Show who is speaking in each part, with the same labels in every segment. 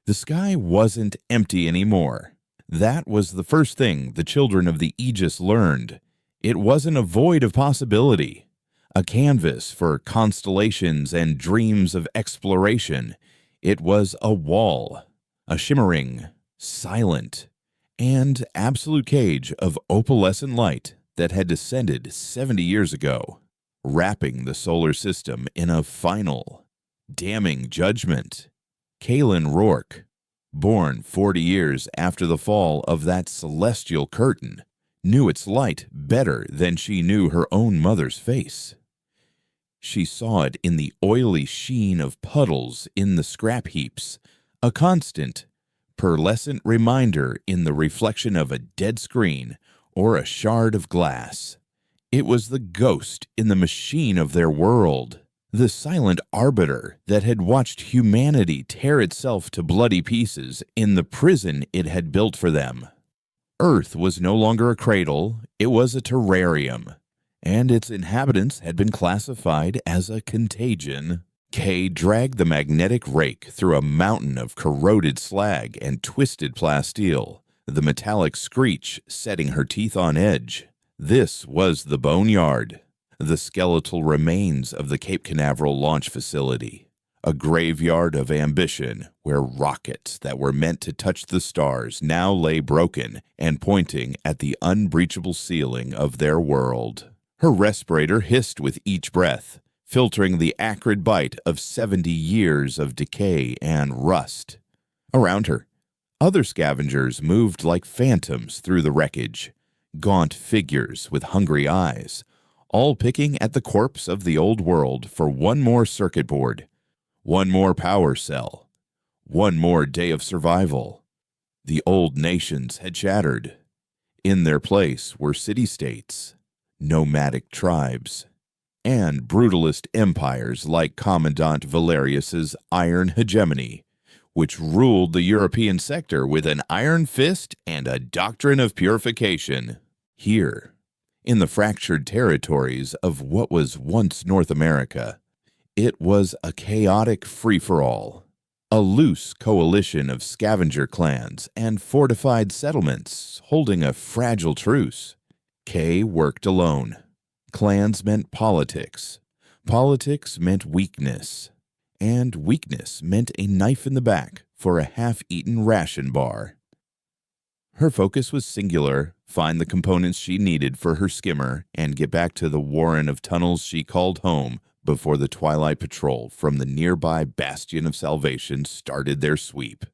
Speaker 1: The sky wasn't empty anymore. That was the first thing the children of the Aegis learned. It wasn't a void of possibility, a canvas for constellations and dreams of exploration. It was a wall, a shimmering, silent, and absolute cage of opalescent light that had descended 70 years ago, wrapping the solar system in a final, damning judgment. Kaelin Rourke, born 40 years after the fall of that celestial curtain, knew its light better than she knew her own mother's face. She saw it in the oily sheen of puddles in the scrap heaps, a constant, pearlescent reminder in the reflection of a dead screen or a shard of glass. It was the ghost in the machine of their world, the silent arbiter that had watched humanity tear itself to bloody pieces in the prison it had built for them. Earth was no longer a cradle, it was a terrarium, and its inhabitants had been classified as a contagion. Kay dragged the magnetic rake through a mountain of corroded slag and twisted plasteel, the metallic screech setting her teeth on edge. This was the Boneyard, the skeletal remains of the Cape Canaveral launch facility, a graveyard of ambition where rockets that were meant to touch the stars now lay broken and pointing at the unbreachable ceiling of their world. Her respirator hissed with each breath, filtering the acrid bite of 70 years of decay and rust. Around her, other scavengers moved like phantoms through the wreckage, gaunt figures with hungry eyes, all picking at the corpse of the old world for one more circuit board, one more power cell, one more day of survival. The old nations had shattered. In their place were city-states, nomadic tribes, and brutalist empires like Commandant Valerius's iron hegemony, which ruled the European sector with an iron fist and a doctrine of purification. Here, in the fractured territories of what was once North America, it was a chaotic free-for-all, a loose coalition of scavenger clans and fortified settlements holding a fragile truce. Kay worked alone. Clans meant politics. Politics meant weakness. And weakness meant a knife in the back for a half-eaten ration bar. Her focus was singular: find the components she needed for her skimmer and get back to the warren of tunnels she called home before the twilight patrol from the nearby Bastion of Salvation started their sweep.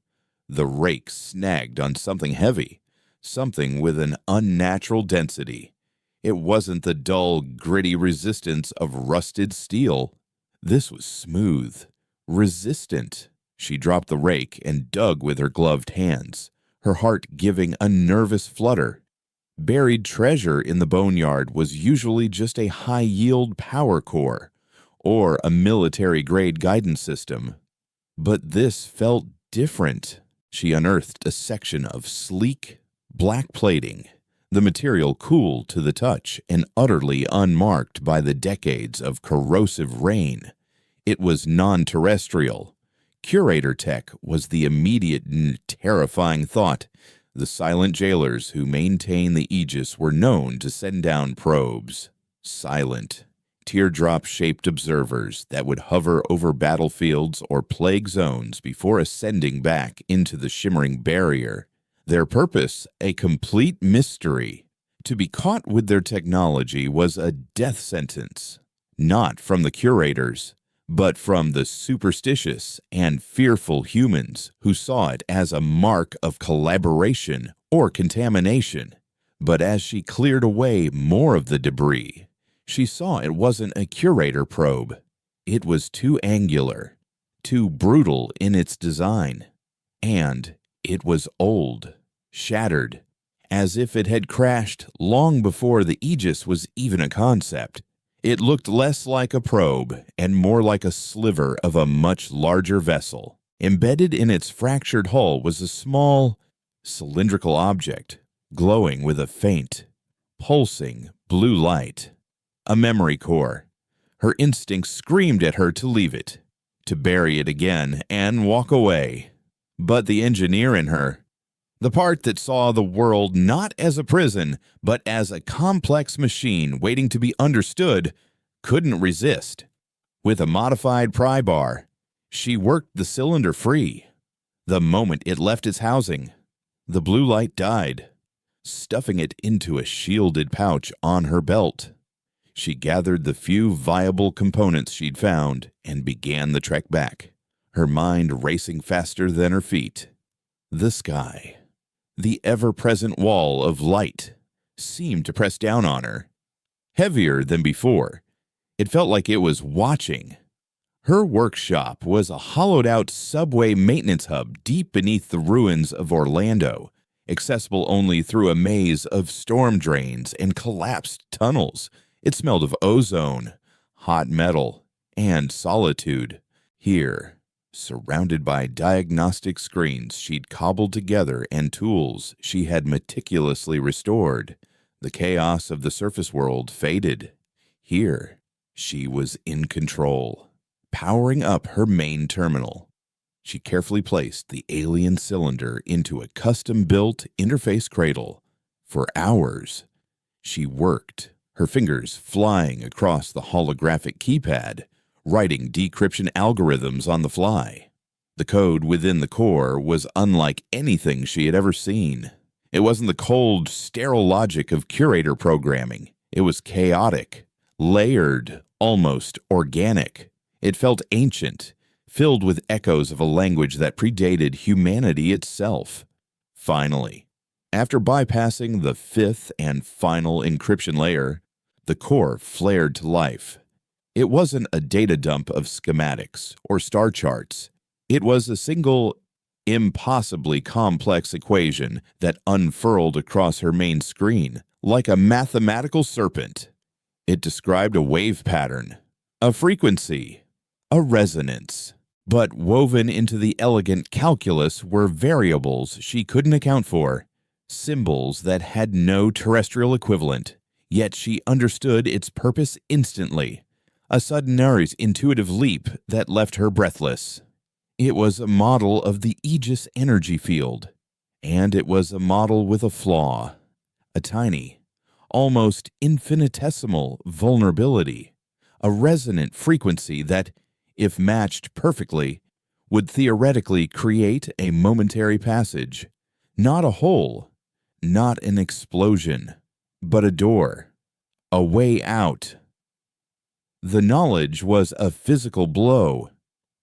Speaker 1: The rake snagged on something heavy, something with an unnatural density. It wasn't the dull, gritty resistance of rusted steel. This was smooth, resistant. She dropped the rake and dug with her gloved hands, her heart giving a nervous flutter. Buried treasure in the boneyard was usually just a high-yield power core or a military-grade guidance system. But this felt different. She unearthed a section of sleek, black plating, the material cool to the touch and utterly unmarked by the decades of corrosive rain. It was non-terrestrial. Curator tech was the immediate and terrifying thought. The silent jailers who maintain the Aegis were known to send down probes. Silent, teardrop-shaped observers that would hover over battlefields or plague zones before ascending back into the shimmering barrier. Their purpose, a complete mystery. To be caught with their technology was a death sentence, not from the curators, but from the superstitious and fearful humans who saw it as a mark of collaboration or contamination. But as she cleared away more of the debris, she saw it wasn't a curator probe. It was too angular, too brutal in its design, and it was old, shattered, as if it had crashed long before the Aegis was even a concept. It looked less like a probe and more like a sliver of a much larger vessel. Embedded in its fractured hull was a small, cylindrical object, glowing with a faint, pulsing blue light. A memory core. Her instincts screamed at her to leave it, to bury it again and walk away. But the engineer in her, the part that saw the world not as a prison, but as a complex machine waiting to be understood, couldn't resist. With a modified pry bar, she worked the cylinder free. The moment it left its housing, the blue light died, stuffing it into a shielded pouch on her belt. She gathered the few viable components she'd found and began the trek back, her mind racing faster than her feet. The sky, the ever-present wall of light, seemed to press down on her. Heavier than before, it felt like it was watching. Her workshop was a hollowed-out subway maintenance hub deep beneath the ruins of Orlando, accessible only through a maze of storm drains and collapsed tunnels. It smelled of ozone, hot metal, and solitude. Here, surrounded by diagnostic screens she'd cobbled together and tools she had meticulously restored, the chaos of the surface world faded. Here, she was in control, powering up her main terminal. She carefully placed the alien cylinder into a custom-built interface cradle. For hours, she worked, her fingers flying across the holographic keypad, writing decryption algorithms on the fly. The code within the core was unlike anything she had ever seen. It wasn't the cold, sterile logic of curator programming. It was chaotic, layered, almost organic. It felt ancient, filled with echoes of a language that predated humanity itself. Finally, after bypassing the fifth and final encryption layer, the core flared to life. It wasn't a data dump of schematics or star charts. It was a single, impossibly complex equation that unfurled across her main screen like a mathematical serpent. It described a wave pattern, a frequency, a resonance. But woven into the elegant calculus were variables she couldn't account for, symbols that had no terrestrial equivalent, yet she understood its purpose instantly, a sudden intuitive leap that left her breathless. It was a model of the Aegis energy field, and it was a model with a flaw, a tiny, almost infinitesimal vulnerability, a resonant frequency that, if matched perfectly, would theoretically create a momentary passage, not a hole, not an explosion, but a door, a way out. The knowledge was a physical blow.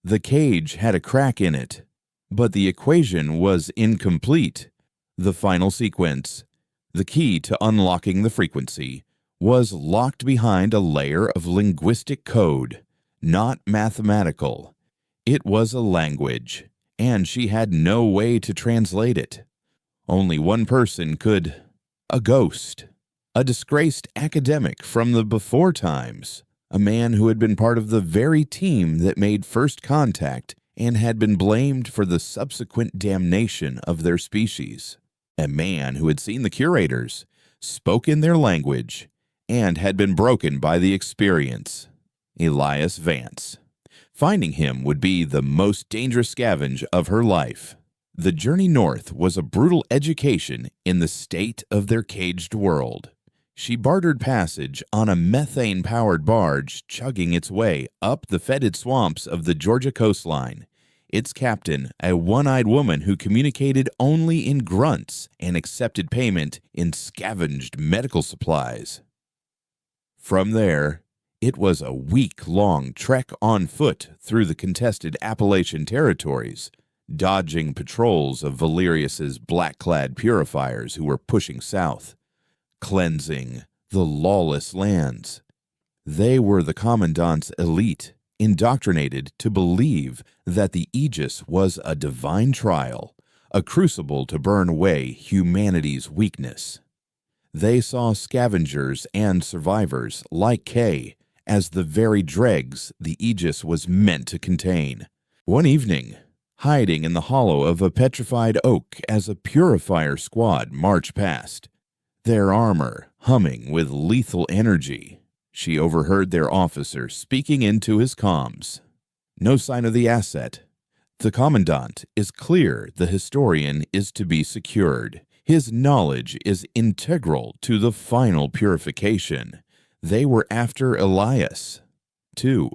Speaker 1: The cage had a crack in it, but the equation was incomplete. The final sequence, the key to unlocking the frequency, was locked behind a layer of linguistic code. Not mathematical. It was a language, and she had no way to translate it. Only one person could. A ghost. A disgraced academic from the before times. A man who had been part of the very team that made first contact and had been blamed for the subsequent damnation of their species. A man who had seen the curators, spoken their language, and had been broken by the experience. Elias Vance. Finding him would be the most dangerous scavenge of her life. The journey north was a brutal education in the state of their caged world. She bartered passage on a methane-powered barge chugging its way up the fetid swamps of the Georgia coastline. Its captain, a one-eyed woman who communicated only in grunts and accepted payment in scavenged medical supplies. From there, it was a week-long trek on foot through the contested Appalachian territories, dodging patrols of Valerius's black-clad purifiers who were pushing south, cleansing the lawless lands. They were the commandant's elite, indoctrinated to believe that the Aegis was a divine trial, a crucible to burn away humanity's weakness. They saw scavengers and survivors like Kay as the very dregs the Aegis was meant to contain. One evening, hiding in the hollow of a petrified oak as a purifier squad marched past, their armor humming with lethal energy, she overheard their officer speaking into his comms. No sign of the asset. The Commandant is clear the historian is to be secured. His knowledge is integral to the final purification. They were after Elias. 2.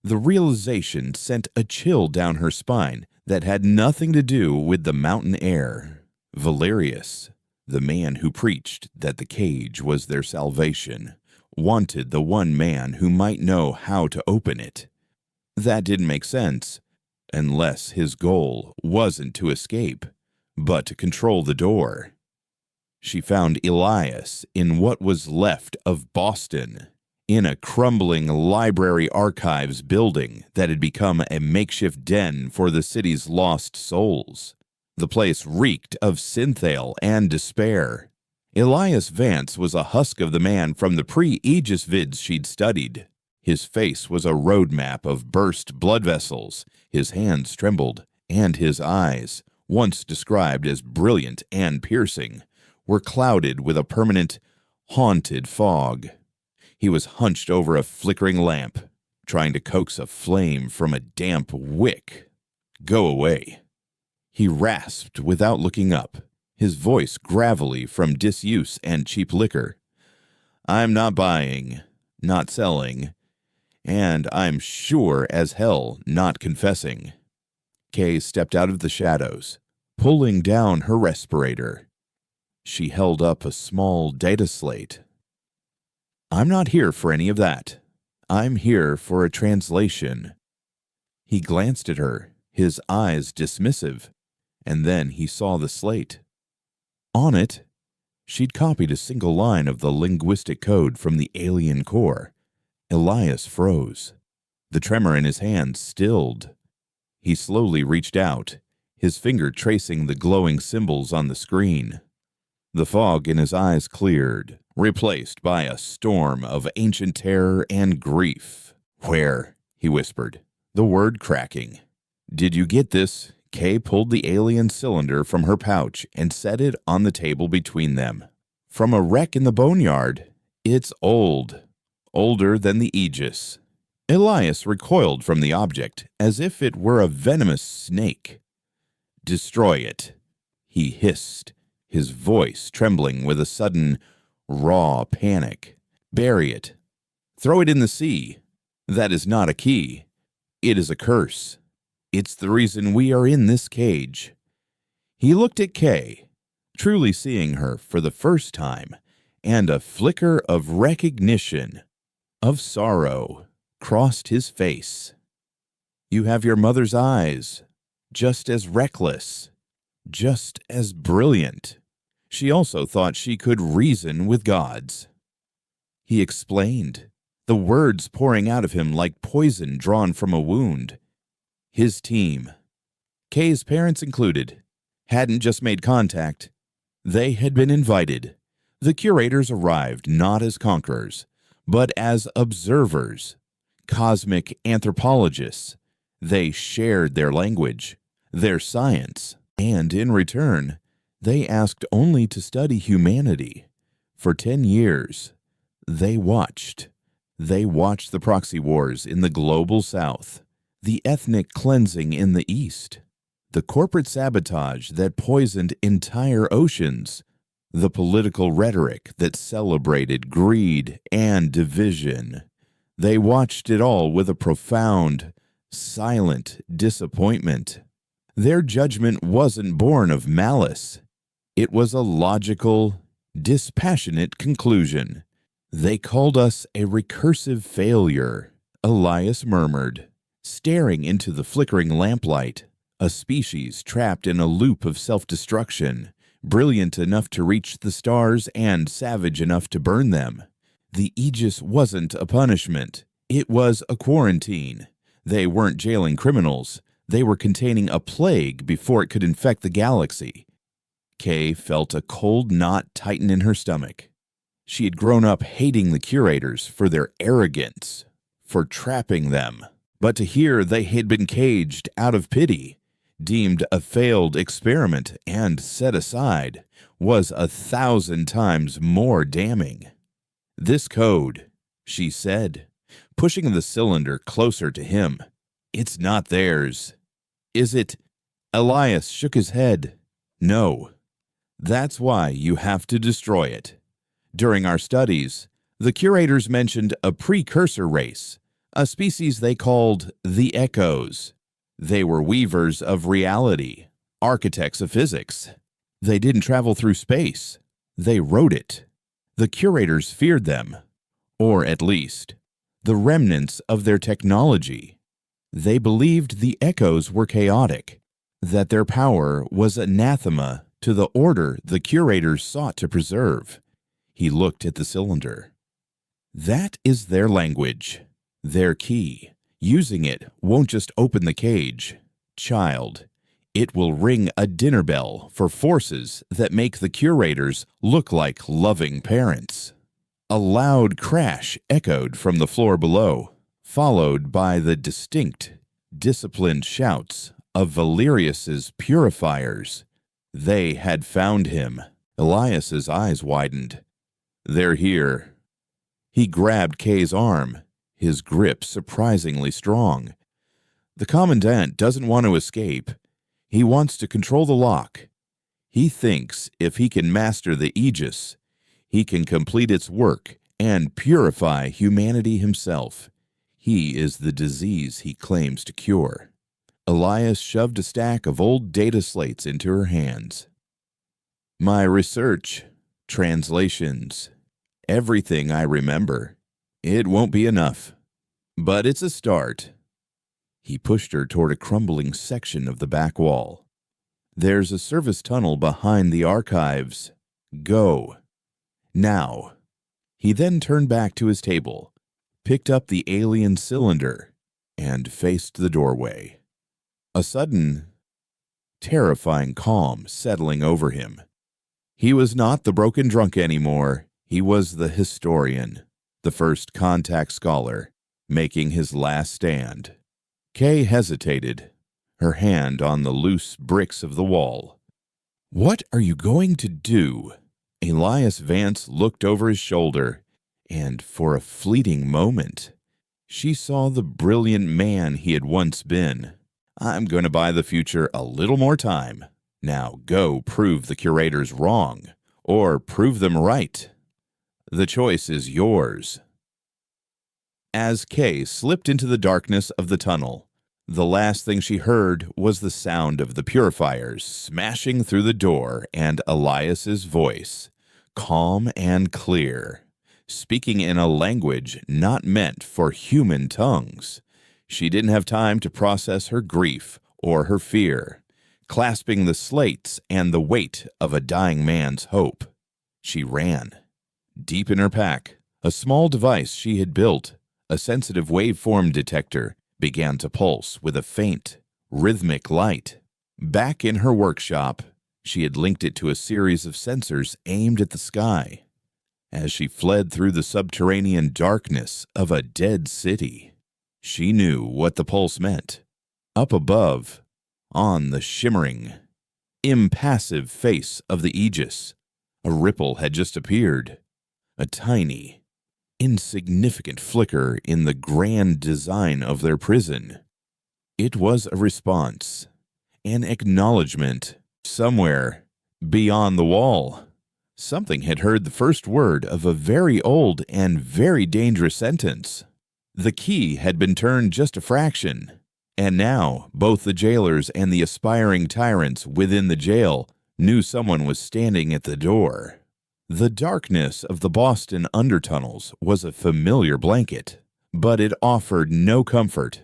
Speaker 1: The realization sent a chill down her spine that had nothing to do with the mountain air. Valerius, the man who preached that the cage was their salvation, wanted the one man who might know how to open it. That didn't make sense, unless his goal wasn't to escape, but to control the door. She found Elias in what was left of Boston, in a crumbling library archives building that had become a makeshift den for the city's lost souls. The place reeked of synthale and despair. Elias Vance was a husk of the man from the pre-Aegis vids she'd studied. His face was a roadmap of burst blood vessels, his hands trembled, and his eyes, once described as brilliant and piercing, were clouded with a permanent, haunted fog. He was hunched over a flickering lamp, trying to coax a flame from a damp wick. "Go away." He rasped without looking up, his voice gravelly from disuse and cheap liquor. "I'm not buying, not selling, and I'm sure as hell not confessing." Kay stepped out of the shadows, pulling down her respirator. She held up a small data slate. "I'm not here for any of that. I'm here for a translation." He glanced at her, his eyes dismissive, and then he saw the slate. On it, she'd copied a single line of the linguistic code from the alien core. Elias froze. The tremor in his hand stilled. He slowly reached out, his finger tracing the glowing symbols on the screen. The fog in his eyes cleared, replaced by a storm of ancient terror and grief. "Where?" he whispered, the word cracking. "Did you get this?" Kay pulled the alien cylinder from her pouch and set it on the table between them. "From a wreck in the boneyard. It's old. Older than the Aegis." Elias recoiled from the object as if it were a venomous snake. "Destroy it," he hissed, his voice trembling with a sudden, raw panic. "Bury it. Throw it in the sea. That is not a key. It is a curse. It's the reason we are in this cage." He looked at Kay, truly seeing her for the first time, and a flicker of recognition, of sorrow, crossed his face. "You have your mother's eyes, just as reckless, just as brilliant." She also thought she could reason with gods. He explained, the words pouring out of him like poison drawn from a wound. His team, Kay's parents included, hadn't just made contact. They had been invited. The curators arrived not as conquerors, but as observers, cosmic anthropologists. They shared their language, their science, and in return, they asked only to study humanity. For 10 years, they watched. They watched the proxy wars in the global south, the ethnic cleansing in the east, the corporate sabotage that poisoned entire oceans, the political rhetoric that celebrated greed and division. They watched it all with a profound, silent disappointment. Their judgment wasn't born of malice. It was a logical, dispassionate conclusion. "They called us a recursive failure," Elias murmured, staring into the flickering lamplight, a species trapped in a loop of self-destruction, brilliant enough to reach the stars and savage enough to burn them. The Aegis wasn't a punishment. It was a quarantine. They weren't jailing criminals. They were containing a plague before it could infect the galaxy. Kay felt a cold knot tighten in her stomach. She had grown up hating the curators for their arrogance, for trapping them. But to hear they had been caged out of pity, deemed a failed experiment and set aside, was 1,000 times more damning. "This code," she said, pushing the cylinder closer to him, "it's not theirs. Is it? Elias shook his head. No. That's why you have to destroy it. During our studies, the curators mentioned a precursor race, a species they called the Echoes. They were weavers of reality, architects of physics. They didn't travel through space. They wrote it. The curators feared them, or at least, the remnants of their technology. They believed the Echoes were chaotic, that their power was anathema to the order the curators sought to preserve. He looked at the cylinder. That is their language, their key. Using it won't just open the cage. Child, it will ring a dinner bell for forces that make the curators look like loving parents. A loud crash echoed from the floor below, followed by the distinct, disciplined shouts of Valerius's purifiers. They had found him. Elias's eyes widened. They're here. He grabbed Kay's arm, his grip surprisingly strong. The Commandant doesn't want to escape. He wants to control the lock. He thinks if he can master the Aegis, he can complete its work and purify humanity himself. He is the disease he claims to cure. Elias shoved a stack of old data slates into her hands. My research, translations, everything I remember. It won't be enough, but it's a start. He pushed her toward a crumbling section of the back wall. There's a service tunnel behind the archives. Go. Now. He then turned back to his table, picked up the alien cylinder, and faced the doorway. A sudden, terrifying calm settling over him. He was not the broken drunk anymore. He was the historian, the first contact scholar, making his last stand. Kay hesitated, her hand on the loose bricks of the wall. What are you going to do? Elias Vance looked over his shoulder, and for a fleeting moment, she saw the brilliant man he had once been. I'm going to buy the future a little more time. Now go prove the curators wrong, or prove them right. The choice is yours. As Kay slipped into the darkness of the tunnel, the last thing she heard was the sound of the purifiers smashing through the door and Elias's voice, calm and clear, speaking in a language not meant for human tongues. She didn't have time to process her grief or her fear, clasping the slates and the weight of a dying man's hope. She ran. Deep in her pack, a small device she had built, a sensitive waveform detector, began to pulse with a faint, rhythmic light. Back in her workshop, she had linked it to a series of sensors aimed at the sky. As she fled through the subterranean darkness of a dead city, she knew what the pulse meant. Up above, on the shimmering, impassive face of the Aegis, a ripple had just appeared, a tiny, insignificant flicker in the grand design of their prison. It was a response, an acknowledgement. Somewhere beyond the wall, something had heard the first word of a very old and very dangerous sentence. The key had been turned just a fraction, and now both the jailers and the aspiring tyrants within the jail knew someone was standing at the door. The darkness of the Boston undertunnels was a familiar blanket, but it offered no comfort.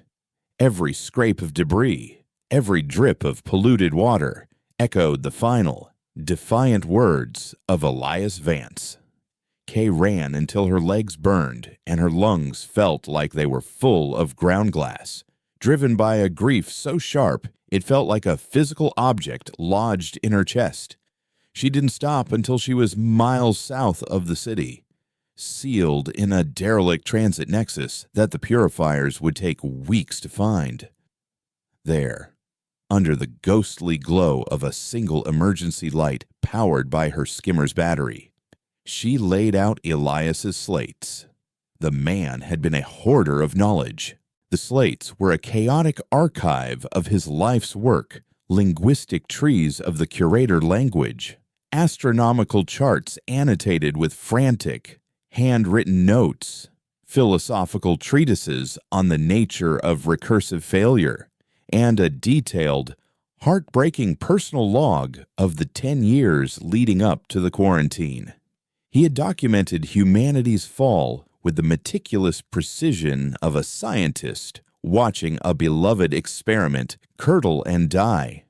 Speaker 1: Every scrape of debris, every drip of polluted water echoed the final, defiant words of Elias Vance. Kay ran until her legs burned and her lungs felt like they were full of ground glass, driven by a grief so sharp it felt like a physical object lodged in her chest. She didn't stop until she was miles south of the city, sealed in a derelict transit nexus that the purifiers would take weeks to find. There, under the ghostly glow of a single emergency light powered by her skimmer's battery, she laid out Elias's slates. The man had been a hoarder of knowledge, The slates were a chaotic archive of his life's work, linguistic trees of the curator language, astronomical charts annotated with frantic, handwritten notes, philosophical treatises on the nature of recursive failure, and a detailed, heartbreaking personal log of the 10 years leading up to the quarantine. He had documented humanity's fall with the meticulous precision of a scientist watching a beloved experiment curdle and die.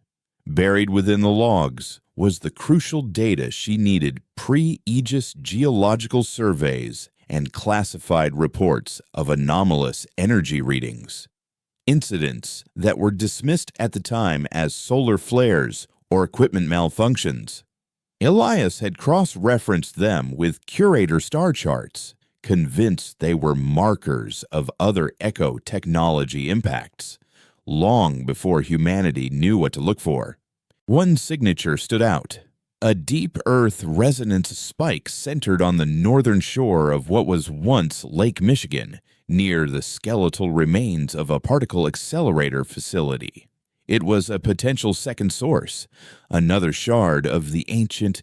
Speaker 1: Buried within the logs was the crucial data she needed: pre-Aegis geological surveys and classified reports of anomalous energy readings. Incidents that were dismissed at the time as solar flares or equipment malfunctions. Elias had cross-referenced them with curator star charts, convinced they were markers of other echo technology impacts, long before humanity knew what to look for. One signature stood out: a deep Earth resonance spike centered on the northern shore of what was once Lake Michigan, near the skeletal remains of a particle accelerator facility. It was a potential second source, another shard of the ancient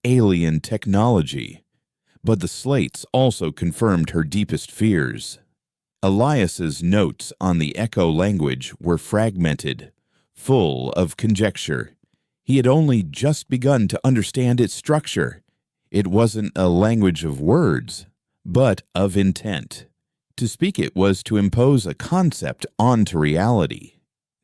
Speaker 1: alien technology. But the slates also confirmed her deepest fears. Elias's notes on the echo language were fragmented, full of conjecture. He had only just begun to understand its structure. It wasn't a language of words, but of intent. To speak it was to impose a concept onto reality.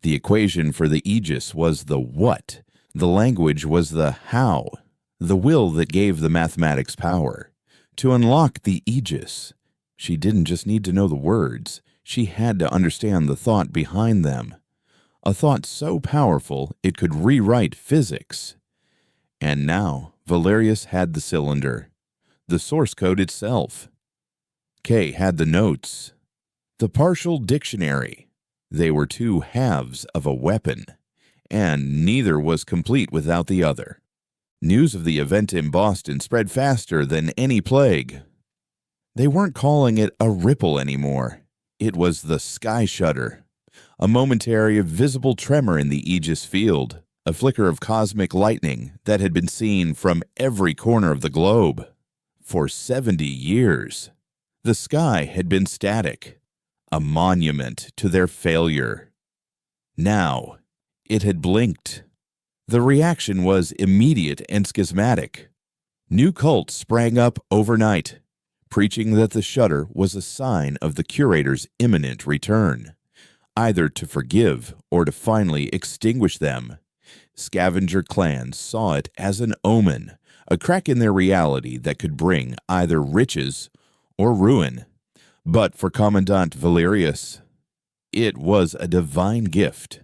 Speaker 1: The equation for the Aegis was the what, the language was the how, the will that gave the mathematics power. To unlock the Aegis, she didn't just need to know the words, she had to understand the thought behind them. A thought so powerful it could rewrite physics. And now Valerius had the cylinder, the source code itself. Kay had the notes, the partial dictionary. They were two halves of a weapon, and neither was complete without the other. News of the event in Boston spread faster than any plague. They weren't calling it a ripple anymore. It was the sky shudder, a momentary visible tremor in the Aegis field, a flicker of cosmic lightning that had been seen from every corner of the globe. For 70 years, the sky had been static, a monument to their failure. Now, it had blinked. The reaction was immediate and schismatic. New cults sprang up overnight, preaching that the shudder was a sign of the curator's imminent return, either to forgive or to finally extinguish them. Scavenger clans saw it as an omen, a crack in their reality that could bring either riches or ruin. But for Commandant Valerius, it was a divine gift.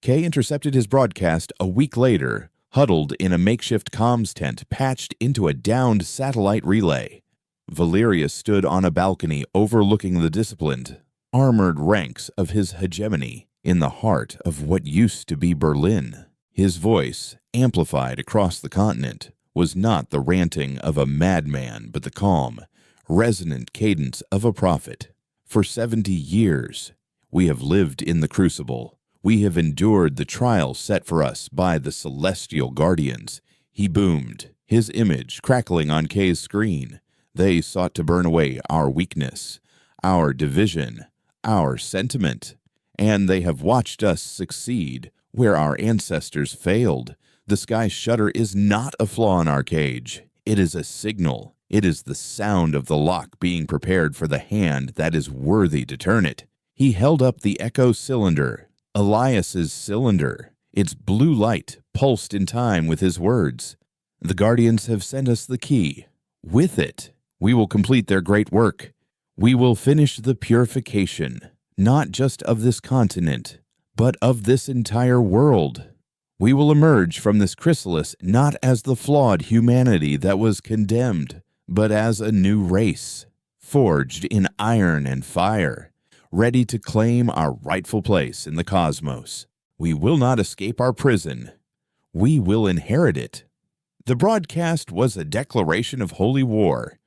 Speaker 1: Kay intercepted his broadcast a week later, huddled in a makeshift comms tent patched into a downed satellite relay. Valerius stood on a balcony overlooking the disciplined, armored ranks of his hegemony in the heart of what used to be Berlin. His voice, amplified across the continent, was not the ranting of a madman but the calm, resonant cadence of a prophet. For 70 years, we have lived in the crucible. We have endured the trial set for us by the celestial guardians. He boomed, his image crackling on Kay's screen. They sought to burn away our weakness, our division, our sentiment. And they have watched us succeed where our ancestors failed. The sky shudder is not a flaw in our cage. It is a signal. It is the sound of the lock being prepared for the hand that is worthy to turn it. He held up the echo cylinder, Elias's cylinder. Its blue light pulsed in time with his words. The Guardians have sent us the key. With it, we will complete their great work. We will finish the purification, not just of this continent, but of this entire world. We will emerge from this chrysalis not as the flawed humanity that was condemned, but as a new race, forged in iron and fire, ready to claim our rightful place in the cosmos. We will not escape our prison. We will inherit it. The broadcast was a declaration of holy war.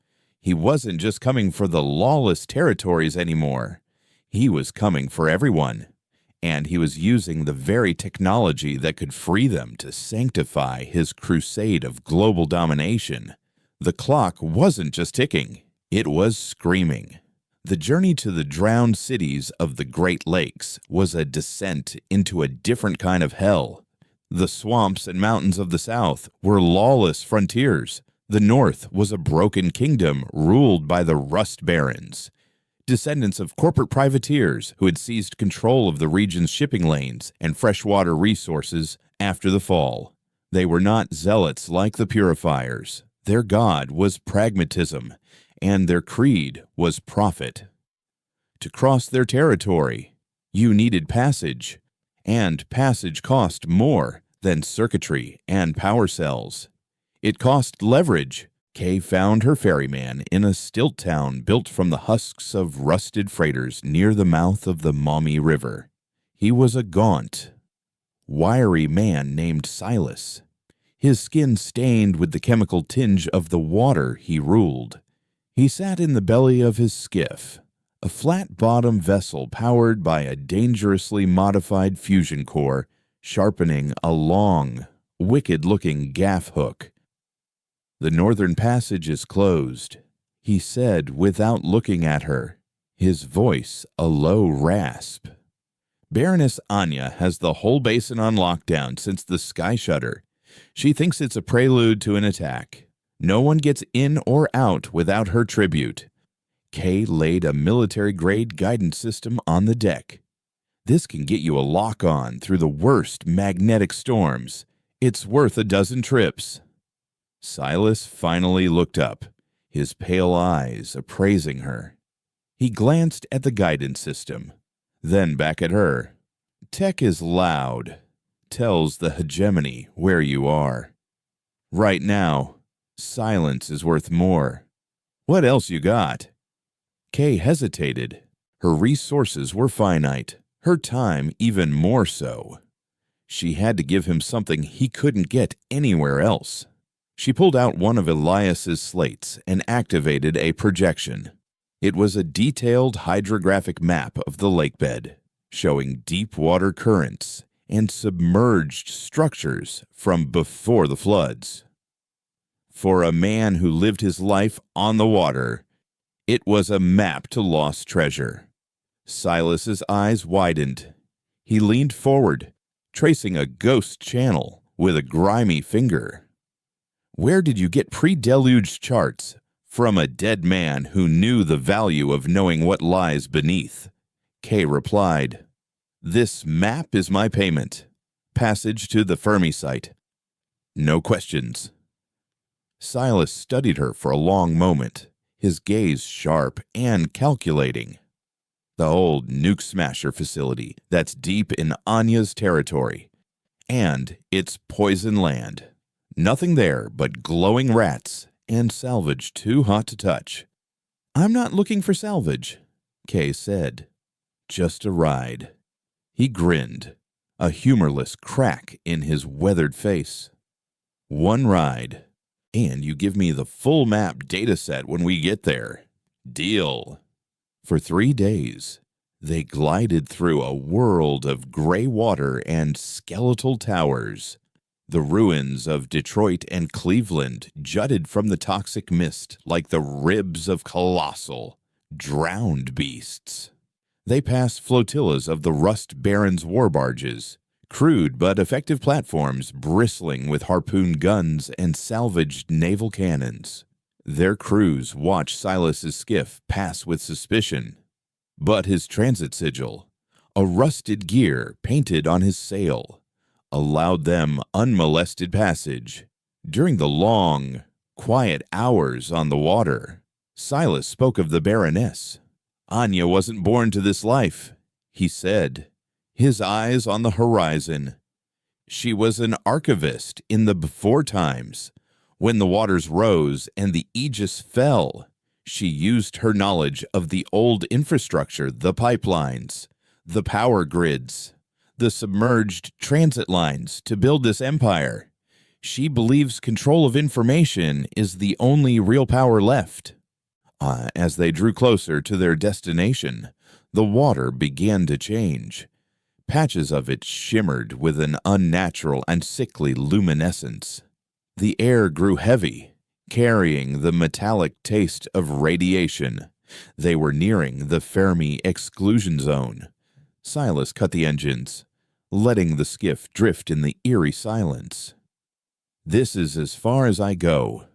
Speaker 1: He wasn't just coming for the lawless territories anymore. He was coming for everyone, and he was using the very technology that could free them to sanctify his crusade of global domination. The clock wasn't just ticking, it was screaming. The journey to the drowned cities of the Great Lakes was a descent into a different kind of hell. The swamps and mountains of the south were lawless frontiers. The north was a broken kingdom ruled by the Rust Barons, descendants of corporate privateers who had seized control of the region's shipping lanes and freshwater resources after the fall. They were not zealots like the Purifiers. Their god was pragmatism, and their creed was profit. To cross their territory, you needed passage, and passage cost more than circuitry and power cells. It cost leverage. Kay found her ferryman in a stilt town built from the husks of rusted freighters near the mouth of the Maumee River. He was a gaunt, wiry man named Silas, his skin stained with the chemical tinge of the water he ruled. He sat in the belly of his skiff, a flat-bottom vessel powered by a dangerously modified fusion core, sharpening a long, wicked-looking gaff hook. "The northern passage is closed," he said without looking at her, his voice a low rasp. "Baroness Anya has the whole basin on lockdown since the sky shutter. She thinks it's a prelude to an attack. No one gets in or out without her tribute." Kay laid a military-grade guidance system on the deck. "This can get you a lock-on through the worst magnetic storms. It's worth a dozen trips." Silas finally looked up, his pale eyes appraising her. He glanced at the guidance system, then back at her. "Tech is loud. Tells the hegemony where you are. Right now, silence is worth more. What else you got?" Kay hesitated. Her resources were finite, her time even more so. She had to give him something he couldn't get anywhere else. She pulled out one of Elias's slates and activated a projection. It was a detailed hydrographic map of the lakebed, showing deep water currents and submerged structures from before the floods. For a man who lived his life on the water, it was a map to lost treasure. Silas's eyes widened. He leaned forward, tracing a ghost channel with a grimy finger. "Where did you get pre-deluge charts from a dead man who knew the value of knowing what lies beneath?" Kay replied, "This map is my payment. Passage to the Fermi site. No questions." Silas studied her for a long moment, his gaze sharp and calculating. "The old nuke smasher facility that's deep in Anya's territory. And it's poison land. Nothing there but glowing rats and salvage too hot to touch." "I'm not looking for salvage," Kay said. "Just a ride." He grinned, a humorless crack in his weathered face. "One ride, and you give me the full map dataset when we get there. Deal." For 3 days, they glided through a world of gray water and skeletal towers. The ruins of Detroit and Cleveland jutted from the toxic mist like the ribs of colossal, drowned beasts. They passed flotillas of the Rust Barons' war barges, crude but effective platforms bristling with harpoon guns and salvaged naval cannons. Their crews watched Silas's skiff pass with suspicion, but his transit sigil, a rusted gear painted on his sail, allowed them unmolested passage. During the long, quiet hours on the water, Silas spoke of the Baroness. "Anya wasn't born to this life," he said, his eyes on the horizon. "She was an archivist in the before times. When the waters rose and the Aegis fell, she used her knowledge of the old infrastructure, the pipelines, the power grids, the submerged transit lines to build this empire. She believes control of information is the only real power left." As they drew closer to their destination, The water began to change. Patches of it shimmered with an unnatural and sickly luminescence. The air grew heavy, carrying the metallic taste of radiation. They were nearing the Fermi exclusion zone. Silas cut the engines, letting the skiff drift in the eerie silence. "This is as far as I go,"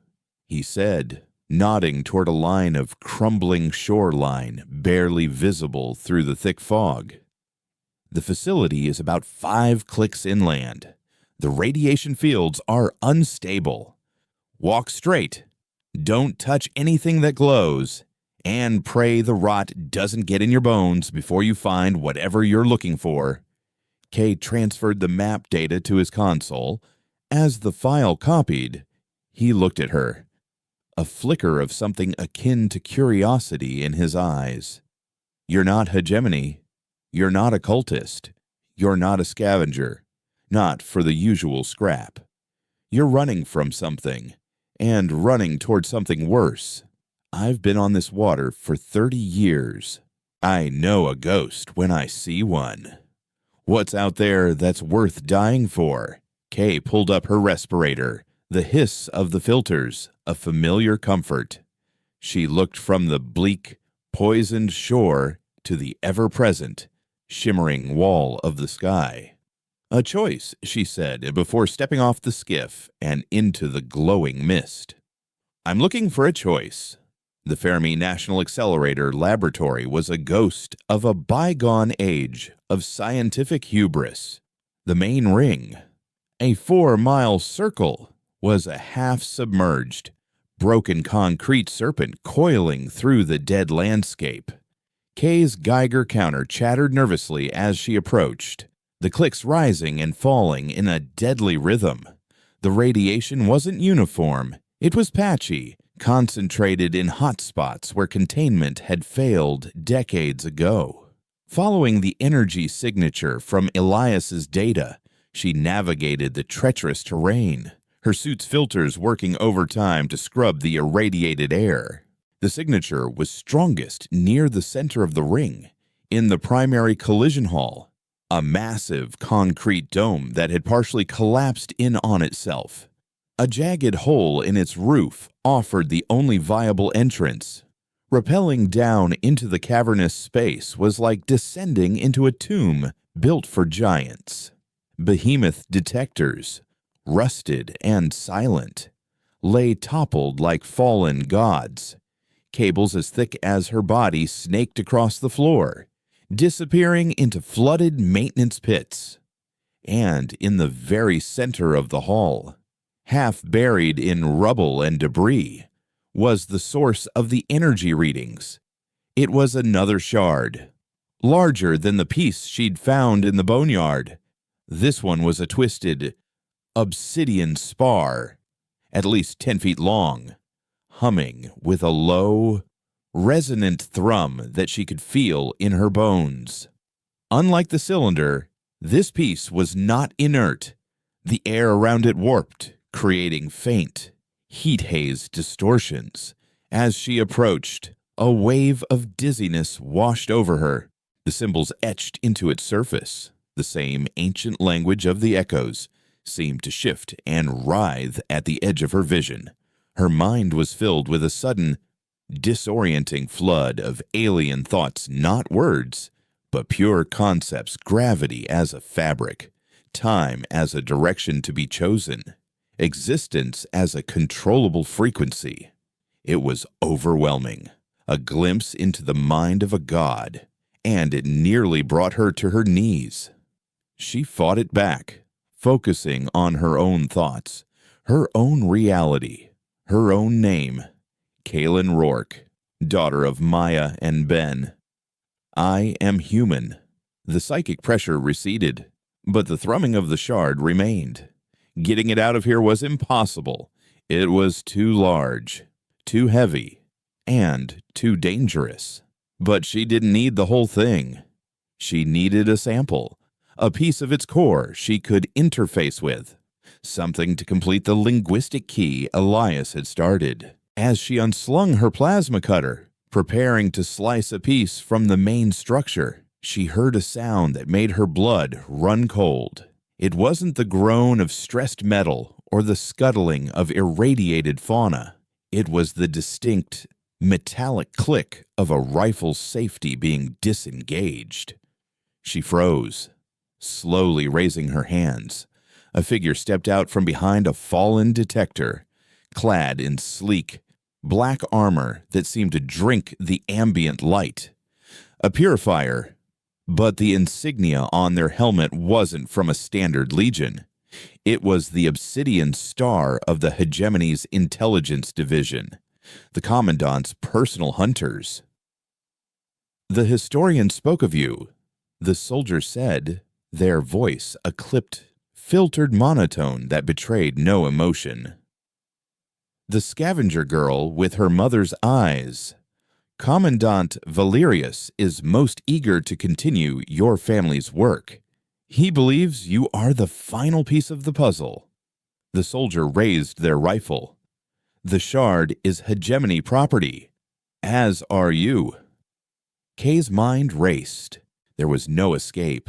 Speaker 1: he said, nodding toward a line of crumbling shoreline barely visible through the thick fog. "The facility is about 5 clicks inland. The radiation fields are unstable. Walk straight. Don't touch anything that glows, and pray the rot doesn't get in your bones before you find whatever you're looking for." Kay transferred the map data to his console. As the file copied, he looked at her, a flicker of something akin to curiosity in his eyes. "You're not hegemony. You're not a cultist. You're not a scavenger. Not for the usual scrap. You're running from something, and running toward something worse. I've been on this water for 30 years. I know a ghost when I see one. What's out there that's worth dying for?" Kay pulled up her respirator, the hiss of the filters, a familiar comfort. She looked from the bleak, poisoned shore to the ever-present, shimmering wall of the sky. "A choice," she said before stepping off the skiff and into the glowing mist. "I'm looking for a choice." The Fermi National Accelerator Laboratory was a ghost of a bygone age of scientific hubris. The main ring, a 4-mile circle, was a half-submerged, broken concrete serpent coiling through the dead landscape. Kay's Geiger counter chattered nervously as she approached, the clicks rising and falling in a deadly rhythm. The radiation wasn't uniform. It was patchy, concentrated in hot spots where containment had failed decades ago. Following the energy signature from Elias's data, she navigated the treacherous terrain, her suit's filters working overtime to scrub the irradiated air. The signature was strongest near the center of the ring, in the primary collision hall, a massive concrete dome that had partially collapsed in on itself. A jagged hole in its roof offered the only viable entrance. Rappelling down into the cavernous space was like descending into a tomb built for giants. Behemoth detectors, rusted and silent, lay toppled like fallen gods. Cables as thick as her body snaked across the floor, disappearing into flooded maintenance pits. And in the very center of the hall, half buried in rubble and debris, was the source of the energy readings. It was another shard, larger than the piece she'd found in the boneyard. This one was a twisted, obsidian spar, at least 10 feet long, humming with a low, resonant thrum that she could feel in her bones. Unlike the cylinder, this piece was not inert. The air around it warped, creating faint, heat-haze distortions. As she approached, a wave of dizziness washed over her, the symbols etched into its surface. The same ancient language of the echoes seemed to shift and writhe at the edge of her vision. Her mind was filled with a sudden, disorienting flood of alien thoughts, not words, but pure concepts, gravity as a fabric, time as a direction to be chosen, existence as a controllable frequency. It was overwhelming, a glimpse into the mind of a god, and it nearly brought her to her knees. She fought it back, focusing on her own thoughts, her own reality, her own name, Kaylin Rourke, daughter of Maya and Ben. I am human. The psychic pressure receded, but the thrumming of the shard remained. Getting it out of here was impossible. It was too large, too heavy, and too dangerous. But she didn't need the whole thing. She needed a sample, a piece of its core she could interface with, something to complete the linguistic key Elias had started. As she unslung her plasma cutter, Preparing to slice a piece from the main structure, she heard a sound that made her blood run cold. It wasn't the groan of stressed metal or the scuttling of irradiated fauna. It was the distinct, metallic click of a rifle's safety being disengaged. She froze, slowly raising her hands. A figure stepped out from behind a fallen detector, clad in sleek, black armor that seemed to drink the ambient light. A purifier, but the insignia on their helmet wasn't from a standard legion. It was the obsidian star of the hegemony's intelligence division, the commandant's personal hunters. "The historian spoke of you," the soldier said, their voice a clipped, filtered monotone that betrayed no emotion. The scavenger girl with her mother's eyes. "Commandant Valerius is most eager to continue your family's work. He believes you are the final piece of the puzzle." The soldier raised their rifle. "The shard is hegemony property, as are you." Kay's mind raced. There was no escape.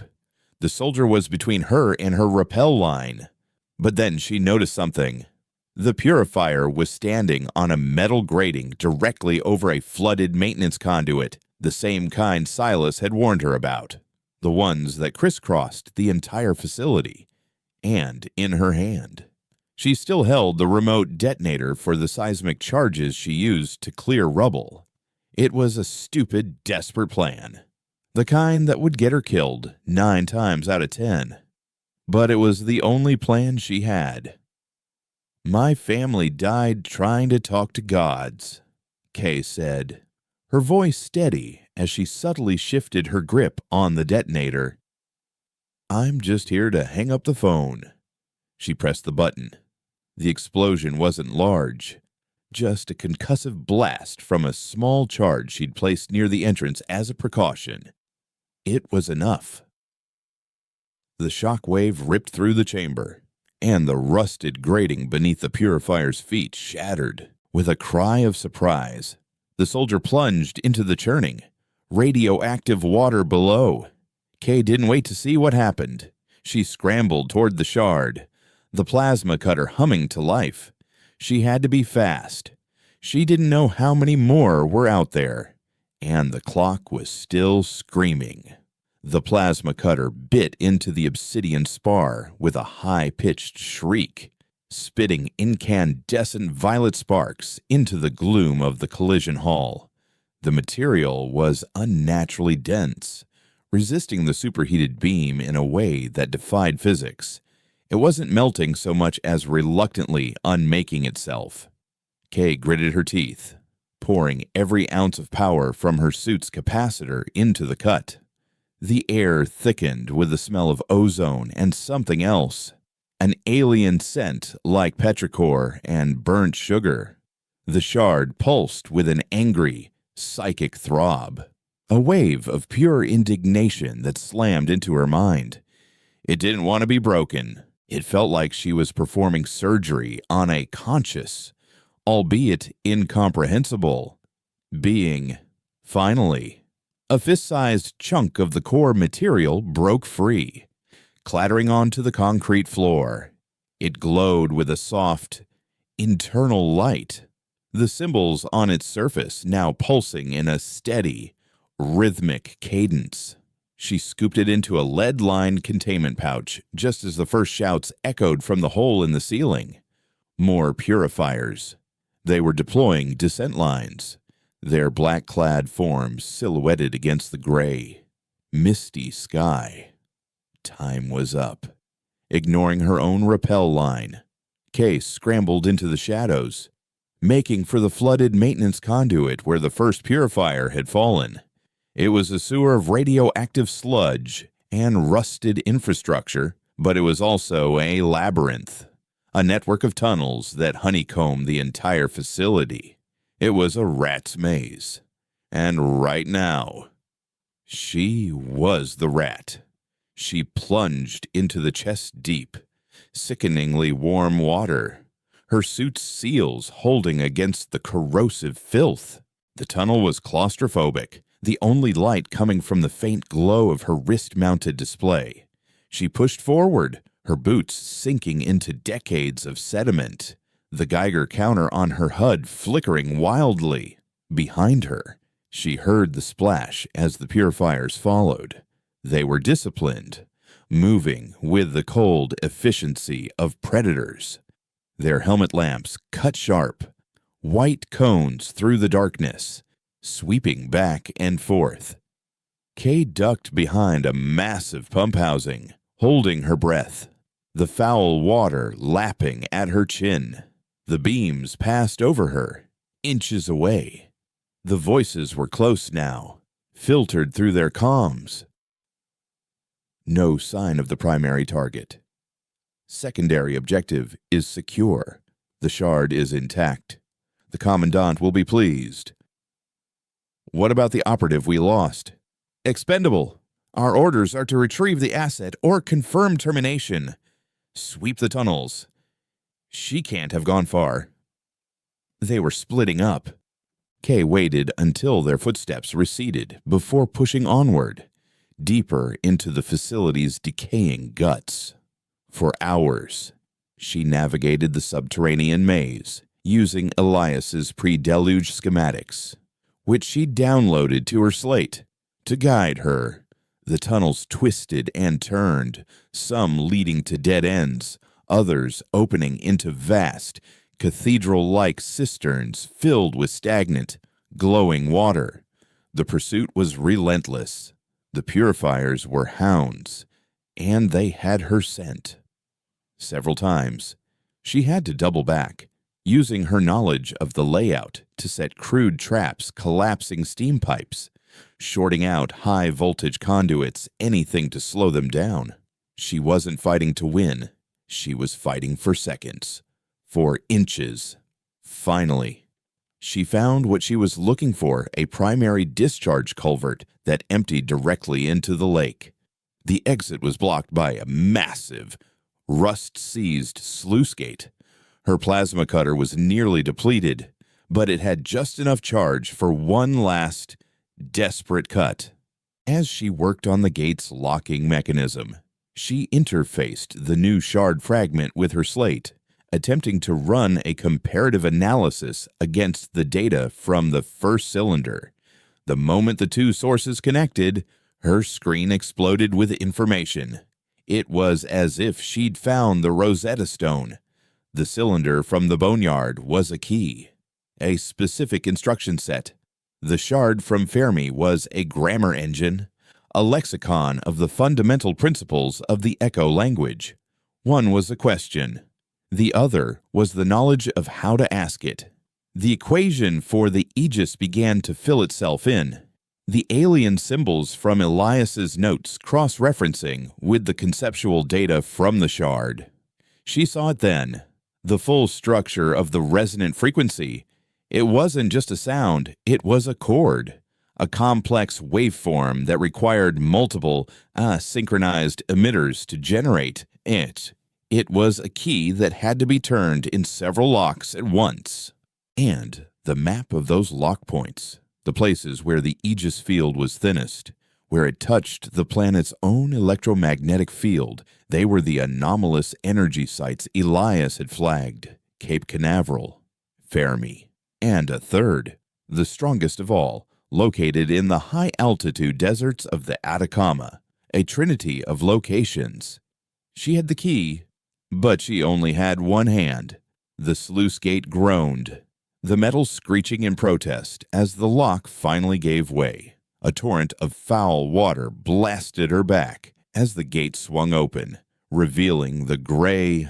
Speaker 1: The soldier was between her and her rappel line. But then she noticed something. The purifier was standing on a metal grating directly over a flooded maintenance conduit, the same kind Silas had warned her about, the ones that crisscrossed the entire facility, and in her hand. She still held the remote detonator for the seismic charges she used to clear rubble. It was a stupid, desperate plan, the kind that would get her killed 9 times out of 10. But it was the only plan she had. "My family died trying to talk to gods," Kay said, her voice steady as she subtly shifted her grip on the detonator. "I'm just here to hang up the phone." She pressed the button. The explosion wasn't large, just a concussive blast from a small charge she'd placed near the entrance as a precaution. It was enough. The shock wave ripped through the chamber, and the rusted grating beneath the purifier's feet shattered. With a cry of surprise, the soldier plunged into the churning, radioactive water below. Kay didn't wait to see what happened. She scrambled toward the shard, the plasma cutter humming to life. She had to be fast. She didn't know how many more were out there, and the clock was still screaming. The plasma cutter bit into the obsidian spar with a high-pitched shriek, spitting incandescent violet sparks into the gloom of the collision hall. The material was unnaturally dense, resisting the superheated beam in a way that defied physics. It wasn't melting so much as reluctantly unmaking itself. Kay gritted her teeth, pouring every ounce of power from her suit's capacitor into the cut. The air thickened with the smell of ozone and something else, an alien scent like petrichor and burnt sugar. The shard pulsed with an angry, psychic throb, a wave of pure indignation that slammed into her mind. It didn't want to be broken. It felt like she was performing surgery on a conscious, albeit incomprehensible, being. Finally, a fist-sized chunk of the core material broke free, clattering onto the concrete floor. It glowed with a soft, internal light, the symbols on its surface now pulsing in a steady, rhythmic cadence. She scooped it into a lead-lined containment pouch just as the first shouts echoed from the hole in the ceiling. More purifiers. They were deploying descent lines, their black-clad forms silhouetted against the gray, misty sky. Time was up. Ignoring her own rappel line, Kay scrambled into the shadows, making for the flooded maintenance conduit where the first purifier had fallen. It was a sewer of radioactive sludge and rusted infrastructure, but it was also a labyrinth, a network of tunnels that honeycombed the entire facility. It was a rat's maze. And right now, she was the rat. She plunged into the chest-deep, sickeningly warm water, her suit's seals holding against the corrosive filth. The tunnel was claustrophobic, the only light coming from the faint glow of her wrist-mounted display. She pushed forward, her boots sinking into decades of sediment, the Geiger counter on her HUD flickering wildly. Behind her, she heard the splash as the purifiers followed. They were disciplined, moving with the cold efficiency of predators. Their helmet lamps cut sharp, white cones through the darkness, sweeping back and forth. Kay ducked behind a massive pump housing, holding her breath, the foul water lapping at her chin. The beams passed over her, inches away. The voices were close now, filtered through their comms. No sign of the primary target. Secondary objective is secure. The shard is intact. The Commandant will be pleased. What about the operative we lost? Expendable. Our orders are to retrieve the asset or confirm termination. Sweep the tunnels. She can't have gone far. They were splitting up. Kay waited until their footsteps receded before pushing onward, deeper into the facility's decaying guts. For hours, she navigated the subterranean maze, using Elias's pre-deluge schematics, which she downloaded to her slate to guide her. The tunnels twisted and turned, some leading to dead ends, others opening into vast, cathedral-like cisterns filled with stagnant, glowing water. The pursuit was relentless. The purifiers were hounds, and they had her scent. Several times, she had to double back, using her knowledge of the layout to set crude traps collapsing steam pipes, shorting out high-voltage conduits, anything to slow them down. She wasn't fighting to win. She was fighting for seconds, for inches. Finally, she found what she was looking for, a primary discharge culvert that emptied directly into the lake. The exit was blocked by a massive, rust-seized sluice gate. Her plasma cutter was nearly depleted, but it had just enough charge for one last, desperate cut. As she worked on the gate's locking mechanism, she interfaced the new shard fragment with her slate, attempting to run a comparative analysis against the data from the first cylinder. The moment the two sources connected, her screen exploded with information. It was as if she'd found the Rosetta Stone. The cylinder from the boneyard was a key, a specific instruction set. The shard from Fermi was a grammar engine, a lexicon of the fundamental principles of the Echo language. One was a question. The other was the knowledge of how to ask it. The equation for the Aegis began to fill itself in, the alien symbols from Elias's notes cross-referencing with the conceptual data from the shard. She saw it then, the full structure of the resonant frequency. It wasn't just a sound, it was a chord, a complex waveform that required multiple synchronized emitters to generate it. It was a key that had to be turned in several locks at once. And the map of those lock points, the places where the Aegis field was thinnest, where it touched the planet's own electromagnetic field, they were the anomalous energy sites Elias had flagged: Cape Canaveral, Fermi, and a third, the strongest of all, located in the high-altitude deserts of the Atacama, a trinity of locations. She had the key, but she only had one hand. The sluice gate groaned, the metal screeching in protest as the lock finally gave way. A torrent of foul water blasted her back as the gate swung open, revealing the gray,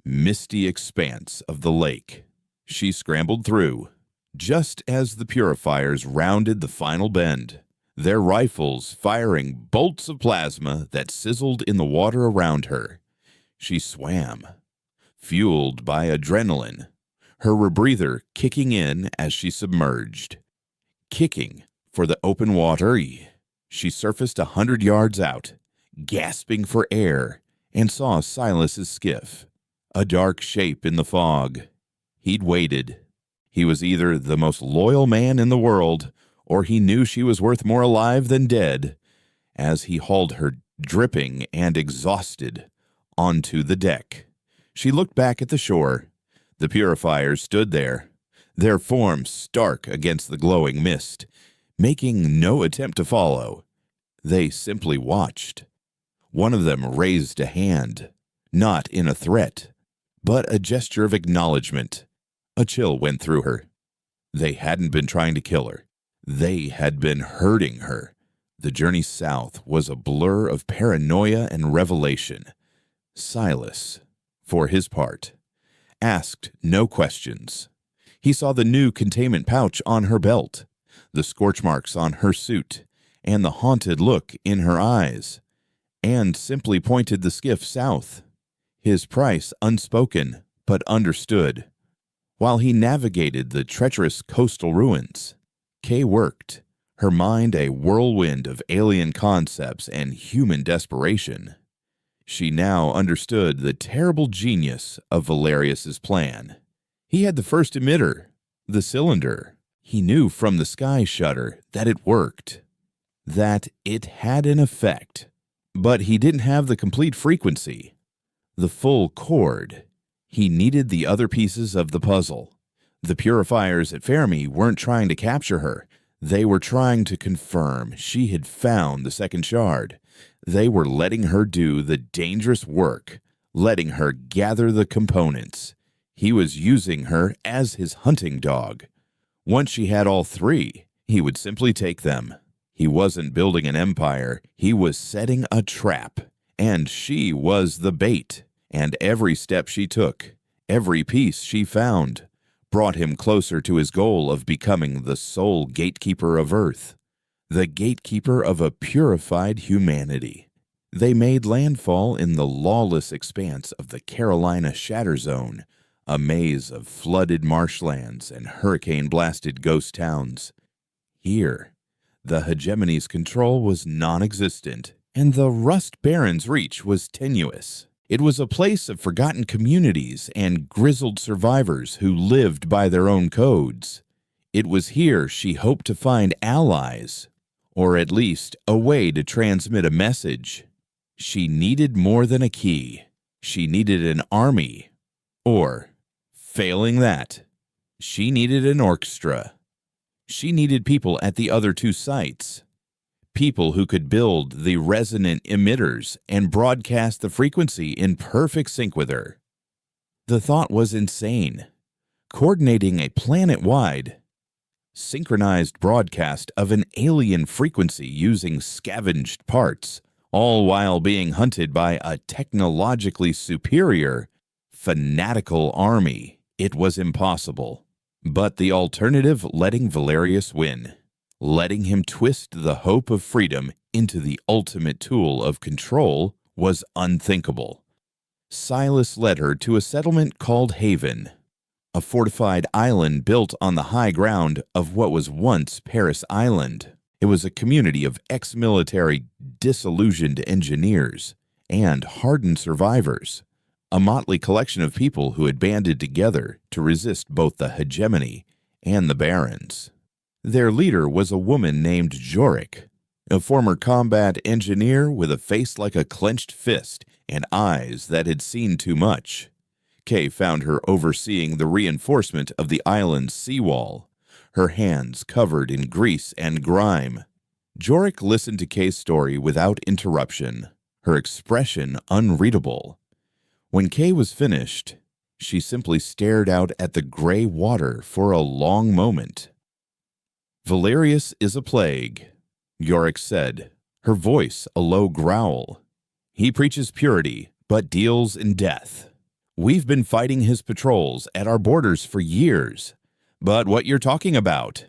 Speaker 1: misty expanse of the lake. She scrambled through, just as the purifiers rounded the final bend, their rifles firing bolts of plasma that sizzled in the water around her. She swam, fueled by adrenaline, her rebreather kicking in as she submerged. Kicking for the open water, she surfaced 100 yards out, gasping for air, and saw Silas's skiff, a dark shape in the fog. He'd waited. He was either the most loyal man in the world, or he knew she was worth more alive than dead, as he hauled her, dripping and exhausted, onto the deck. She looked back at the shore. The purifiers stood there, their forms stark against the glowing mist, making no attempt to follow. They simply watched. One of them raised a hand, not in a threat, but a gesture of acknowledgement. A chill went through her. They hadn't been trying to kill her. They had been hurting her. The journey south was a blur of paranoia and revelation. Silas, for his part, asked no questions. He saw the new containment pouch on her belt, the scorch marks on her suit, and the haunted look in her eyes, and simply pointed the skiff south, his price unspoken but understood. While he navigated the treacherous coastal ruins, Kay worked, her mind a whirlwind of alien concepts and human desperation. She now understood the terrible genius of Valerius's plan. He had the first emitter, the cylinder. He knew from the sky shutter that it worked, that it had an effect, but he didn't have the complete frequency, the full chord. He needed the other pieces of the puzzle. The purifiers at Fermi weren't trying to capture her. They were trying to confirm she had found the second shard. They were letting her do the dangerous work, letting her gather the components. He was using her as his hunting dog. Once she had all three, he would simply take them. He wasn't building an empire. He was setting a trap, and she was the bait. And every step she took, every piece she found, brought him closer to his goal of becoming the sole gatekeeper of Earth, the gatekeeper of a purified humanity. They made landfall in the lawless expanse of the Carolina Shatter Zone, a maze of flooded marshlands and hurricane-blasted ghost towns. Here, the hegemony's control was non-existent, and the Rust Baron's reach was tenuous. It was a place of forgotten communities and grizzled survivors who lived by their own codes. It was here she hoped to find allies, or at least a way to transmit a message. She needed more than a key. She needed an army, or, failing that, she needed an orchestra. She needed people at the other two sites. People who could build the resonant emitters and broadcast the frequency in perfect sync with her. The thought was insane. Coordinating a planet-wide, synchronized broadcast of an alien frequency using scavenged parts, all while being hunted by a technologically superior, fanatical army. It was impossible. But the alternative, letting Valerius win, letting him twist the hope of freedom into the ultimate tool of control, was unthinkable. Silas led her to a settlement called Haven, a fortified island built on the high ground of what was once Paris Island. It was a community of ex-military, disillusioned engineers and hardened survivors, a motley collection of people who had banded together to resist both the hegemony and the barons. Their leader was a woman named Jorik, a former combat engineer with a face like a clenched fist and eyes that had seen too much. Kay found her overseeing the reinforcement of the island's seawall, her hands covered in grease and grime. Jorik listened to Kay's story without interruption, her expression unreadable. When Kay was finished, she simply stared out at the gray water for a long moment. "Valerius is a plague," Yorick said, her voice a low growl. "He preaches purity, but deals in death. We've been fighting his patrols at our borders for years. But what you're talking about?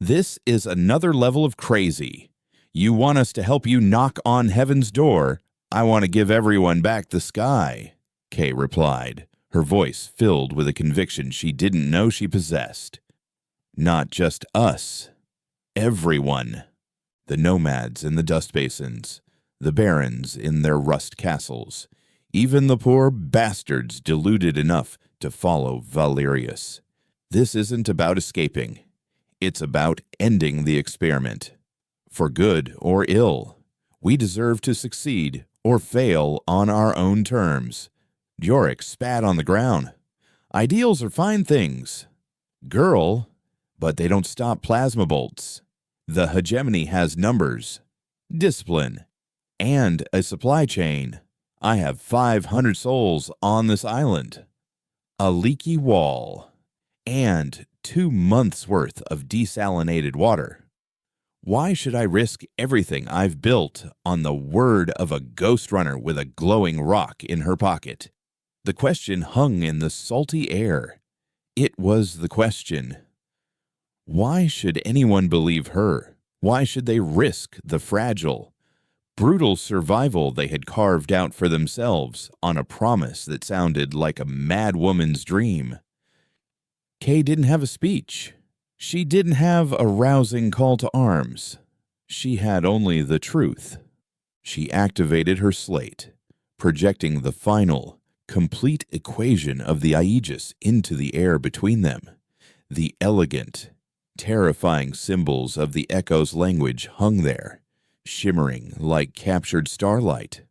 Speaker 1: This is another level of crazy. You want us to help you knock on heaven's door. I want to give everyone back the sky," Kay replied, her voice filled with a conviction she didn't know she possessed. "Not just us. Everyone. The nomads in the dust basins, the barons in their rust castles, even the poor bastards deluded enough to follow Valerius. This isn't about escaping. It's about ending the experiment. For good or ill, we deserve to succeed or fail on our own terms. Yorick spat on the ground. Ideals are fine things. Girl, but they don't stop plasma bolts. The hegemony has numbers, discipline, and a supply chain. I have 500 souls on this island, a leaky wall, and 2 months' worth of desalinated water. Why should I risk everything I've built on the word of a ghost runner with a glowing rock in her pocket? The question hung in the salty air. It was the question. Why should anyone believe her? Why should they risk the fragile, brutal survival they had carved out for themselves on a promise that sounded like a mad woman's dream? Kay didn't have a speech. She didn't have a rousing call to arms. She had only the truth. She activated her slate, projecting the final, complete equation of the Aegis into the air between them. The elegant, terrifying symbols of the Echo's language hung there, shimmering like captured starlight.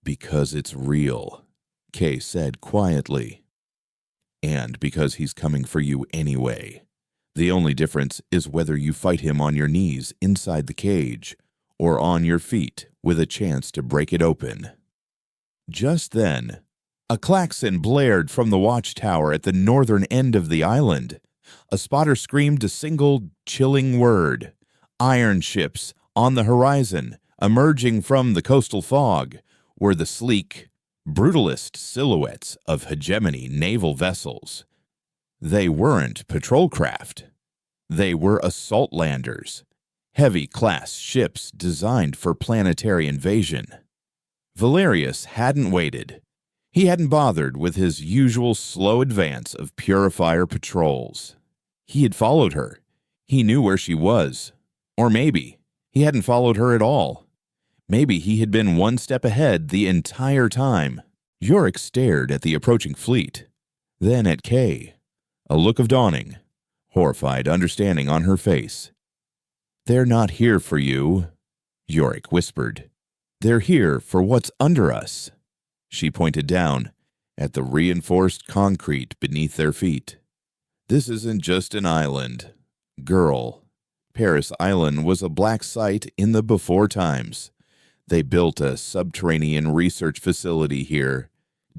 Speaker 1: Because it's real, Kay said quietly. And because he's coming for you anyway. The only difference is whether you fight him on your knees inside the cage or on your feet with a chance to break it open. Just then, a klaxon blared from the watchtower at the northern end of the island. A spotter screamed a single, chilling word. Iron ships on the horizon, emerging from the coastal fog, were the sleek, brutalist silhouettes of hegemony naval vessels. They weren't patrol craft. They were assault landers, heavy-class ships designed for planetary invasion. Valerius hadn't waited. He hadn't bothered with his usual slow advance of purifier patrols. He had followed her. He knew where she was. Or maybe he hadn't followed her at all. Maybe he had been one step ahead the entire time. Yorick stared at the approaching fleet, then at Kay, a look of dawning, horrified understanding on her face. "They're not here for you," Yorick whispered. "They're here for what's under us." She pointed down at the reinforced concrete beneath their feet. "This isn't just an island, girl. Paris Island was a black site in the before times. They built a subterranean research facility here,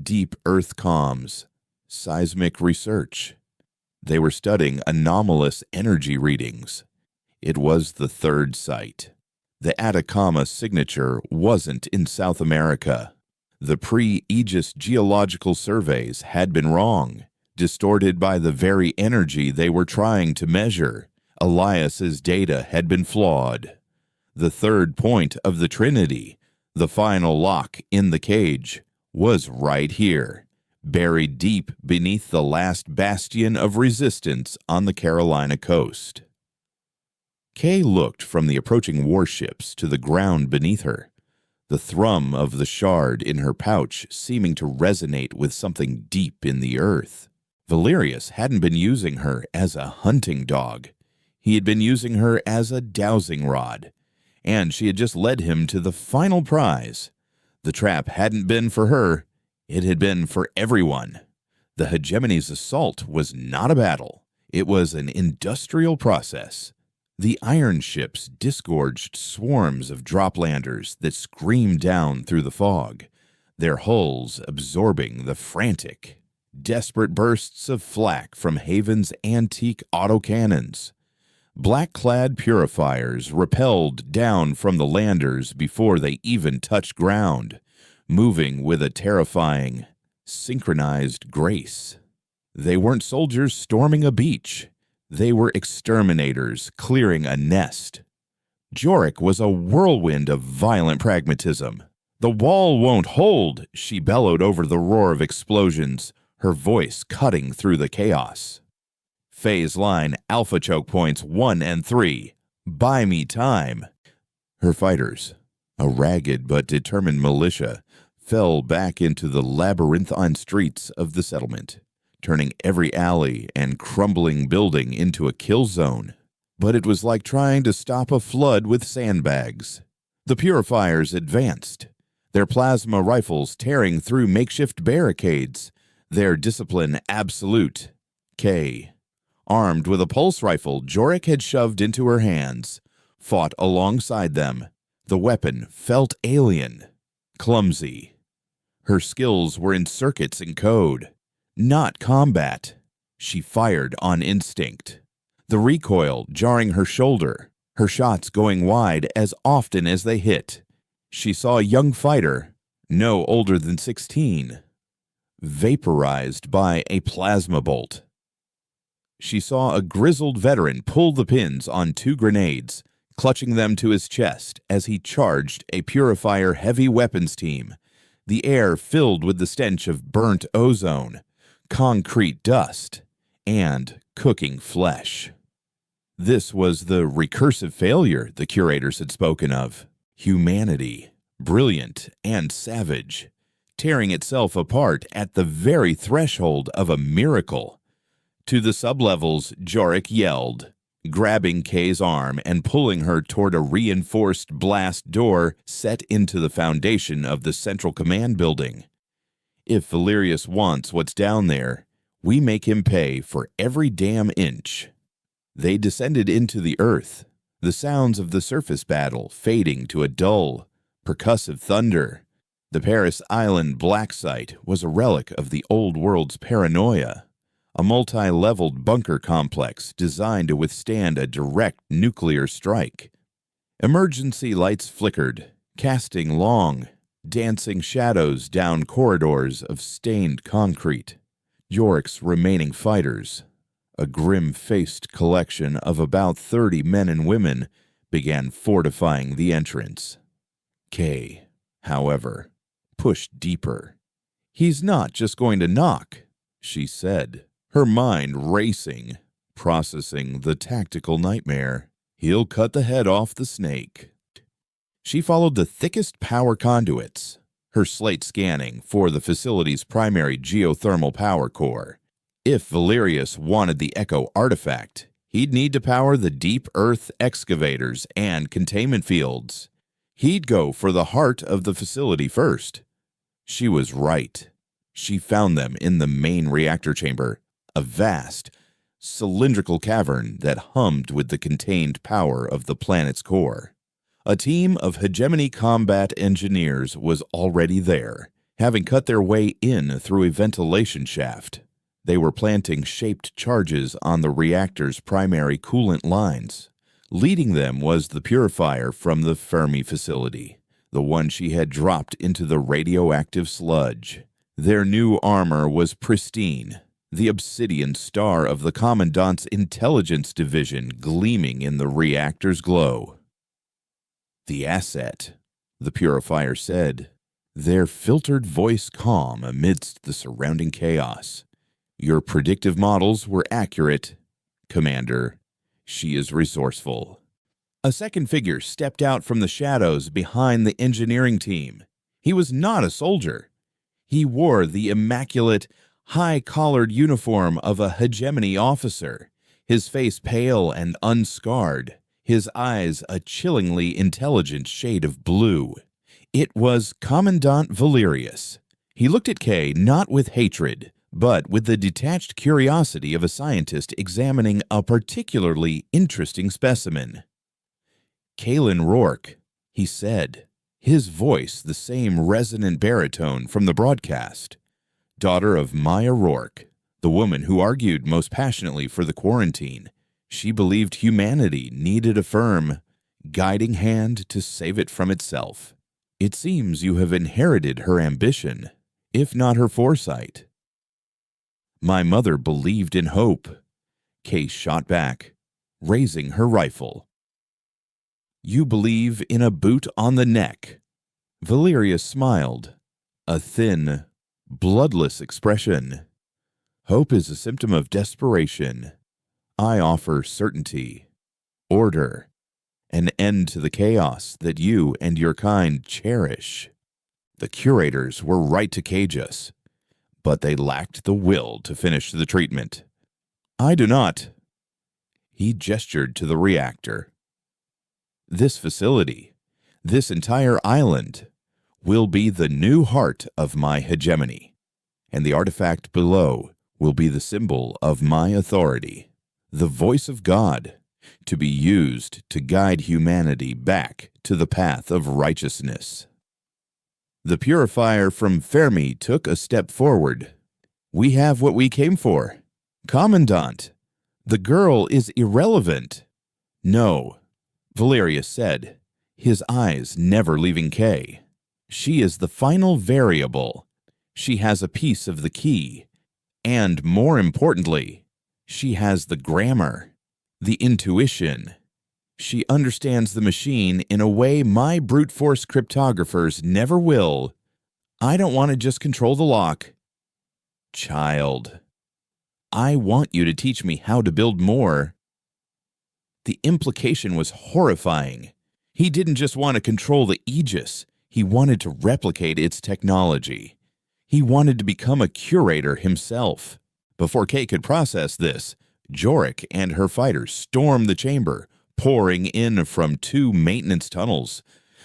Speaker 1: deep earth comms, seismic research. They were studying anomalous energy readings. It was the third site. The Atacama signature wasn't in South America. The pre-Aegis geological surveys had been wrong, distorted by the very energy they were trying to measure. Elias's data had been flawed. The third point of the Trinity, the final lock in the cage, was right here, buried deep beneath the last bastion of resistance on the Carolina coast. Kay looked from the approaching warships to the ground beneath her, the thrum of the shard in her pouch seeming to resonate with something deep in the earth. Valerius hadn't been using her as a hunting dog. He had been using her as a dowsing rod, and she had just led him to the final prize. The trap hadn't been for her. It had been for everyone. The hegemony's assault was not a battle. It was an industrial process. The iron ships disgorged swarms of droplanders that screamed down through the fog, their hulls absorbing the frantic, desperate bursts of flak from Haven's antique autocannons. Black-clad purifiers rappelled down from the landers before they even touched ground, moving with a terrifying, synchronized grace. They weren't soldiers storming a beach. They were exterminators clearing a nest. Yorick was a whirlwind of violent pragmatism. "The wall won't hold," she bellowed over the roar of explosions, her voice cutting through the chaos. Phase line alpha choke points 1 and 3. Buy me time. Her fighters, a ragged but determined militia, fell back into the labyrinthine streets of the settlement, turning every alley and crumbling building into a kill zone. But it was like trying to stop a flood with sandbags. The purifiers advanced, their plasma rifles tearing through makeshift barricades, their discipline absolute. K. Armed with a pulse rifle Jorik had shoved into her hands, fought alongside them. The weapon felt alien, clumsy. Her skills were in circuits and code, not combat. She fired on instinct, the recoil jarring her shoulder, her shots going wide as often as they hit. She saw a young fighter, no older than 16, vaporized by a plasma bolt. She saw a grizzled veteran pull the pins on 2 grenades, clutching them to his chest as he charged a purifier heavy weapons team, the air filled with the stench of burnt ozone, concrete dust, and cooking flesh. This was the recursive failure the curators had spoken of. Humanity, brilliant and savage, tearing itself apart at the very threshold of a miracle. To the sublevels, Jorik yelled, grabbing Kay's arm and pulling her toward a reinforced blast door set into the foundation of the central command building. If Valerius wants what's down there, we make him pay for every damn inch. They descended into the earth, the sounds of the surface battle fading to a dull, percussive thunder. The Paris Island black site was a relic of the old world's paranoia, a multi-leveled bunker complex designed to withstand a direct nuclear strike. Emergency lights flickered, casting long, dancing shadows down corridors of stained concrete. Jorik's remaining fighters, a grim-faced collection of about 30 men and women, began fortifying the entrance. Kay, however, pushed deeper. "He's not just going to knock," she said, her mind racing, processing the tactical nightmare. "He'll cut the head off the snake." She followed the thickest power conduits, her slate scanning for the facility's primary geothermal power core. If Valerius wanted the Echo artifact, he'd need to power the deep earth excavators and containment fields. He'd go for the heart of the facility first. She was right. She found them in the main reactor chamber, a vast, cylindrical cavern that hummed with the contained power of the planet's core. A team of hegemony combat engineers was already there, having cut their way in through a ventilation shaft. They were planting shaped charges on the reactor's primary coolant lines. Leading them was the purifier from the Fermi facility, the one she had dropped into the radioactive sludge. Their new armor was pristine, the obsidian star of the Commandant's intelligence division gleaming in the reactor's glow. "The asset," the purifier said, their filtered voice calm amidst the surrounding chaos. "Your predictive models were accurate, Commander. She is resourceful." A second figure stepped out from the shadows behind the engineering team. He was not a soldier. He wore the immaculate, high-collared uniform of a hegemony officer, his face pale and unscarred, his eyes a chillingly intelligent shade of blue. It was Commandant Valerius. He looked at Kay not with hatred, but with the detached curiosity of a scientist examining a particularly interesting specimen. "Kaylin Rourke," he said, his voice the same resonant baritone from the broadcast. "Daughter of Maya Rourke, the woman who argued most passionately for the quarantine. She believed humanity needed a firm, guiding hand to save it from itself. It seems you have inherited her ambition, if not her foresight." "My mother believed in hope," Kay shot back, raising her rifle. "You believe in a boot on the neck." Valerius smiled, a thin, bloodless expression. "Hope is a symptom of desperation. I offer certainty, order, an end to the chaos that you and your kind cherish." The curators were right to cage us, but they lacked the will to finish the treatment. I do not. He gestured to the reactor. This facility, this entire island, will be the new heart of my hegemony, and the artifact below will be the symbol of my authority, the voice of God, to be used to guide humanity back to the path of righteousness. The purifier from Fermi took a step forward. We have what we came for. Commandant, the girl is irrelevant. No, Valerius said, his eyes never leaving Kay. She is the final variable. She has a piece of the key. And more importantly, she has the grammar, the intuition. She understands the machine in a way my brute force cryptographers never will. I don't want to just control the lock. Child, I want you to teach me how to build more. The implication was horrifying. He didn't just want to control the Aegis. He wanted to replicate its technology. He wanted to become a curator himself. Before Kay could process this, Jorik and her fighters stormed the chamber, pouring in from 2 maintenance tunnels.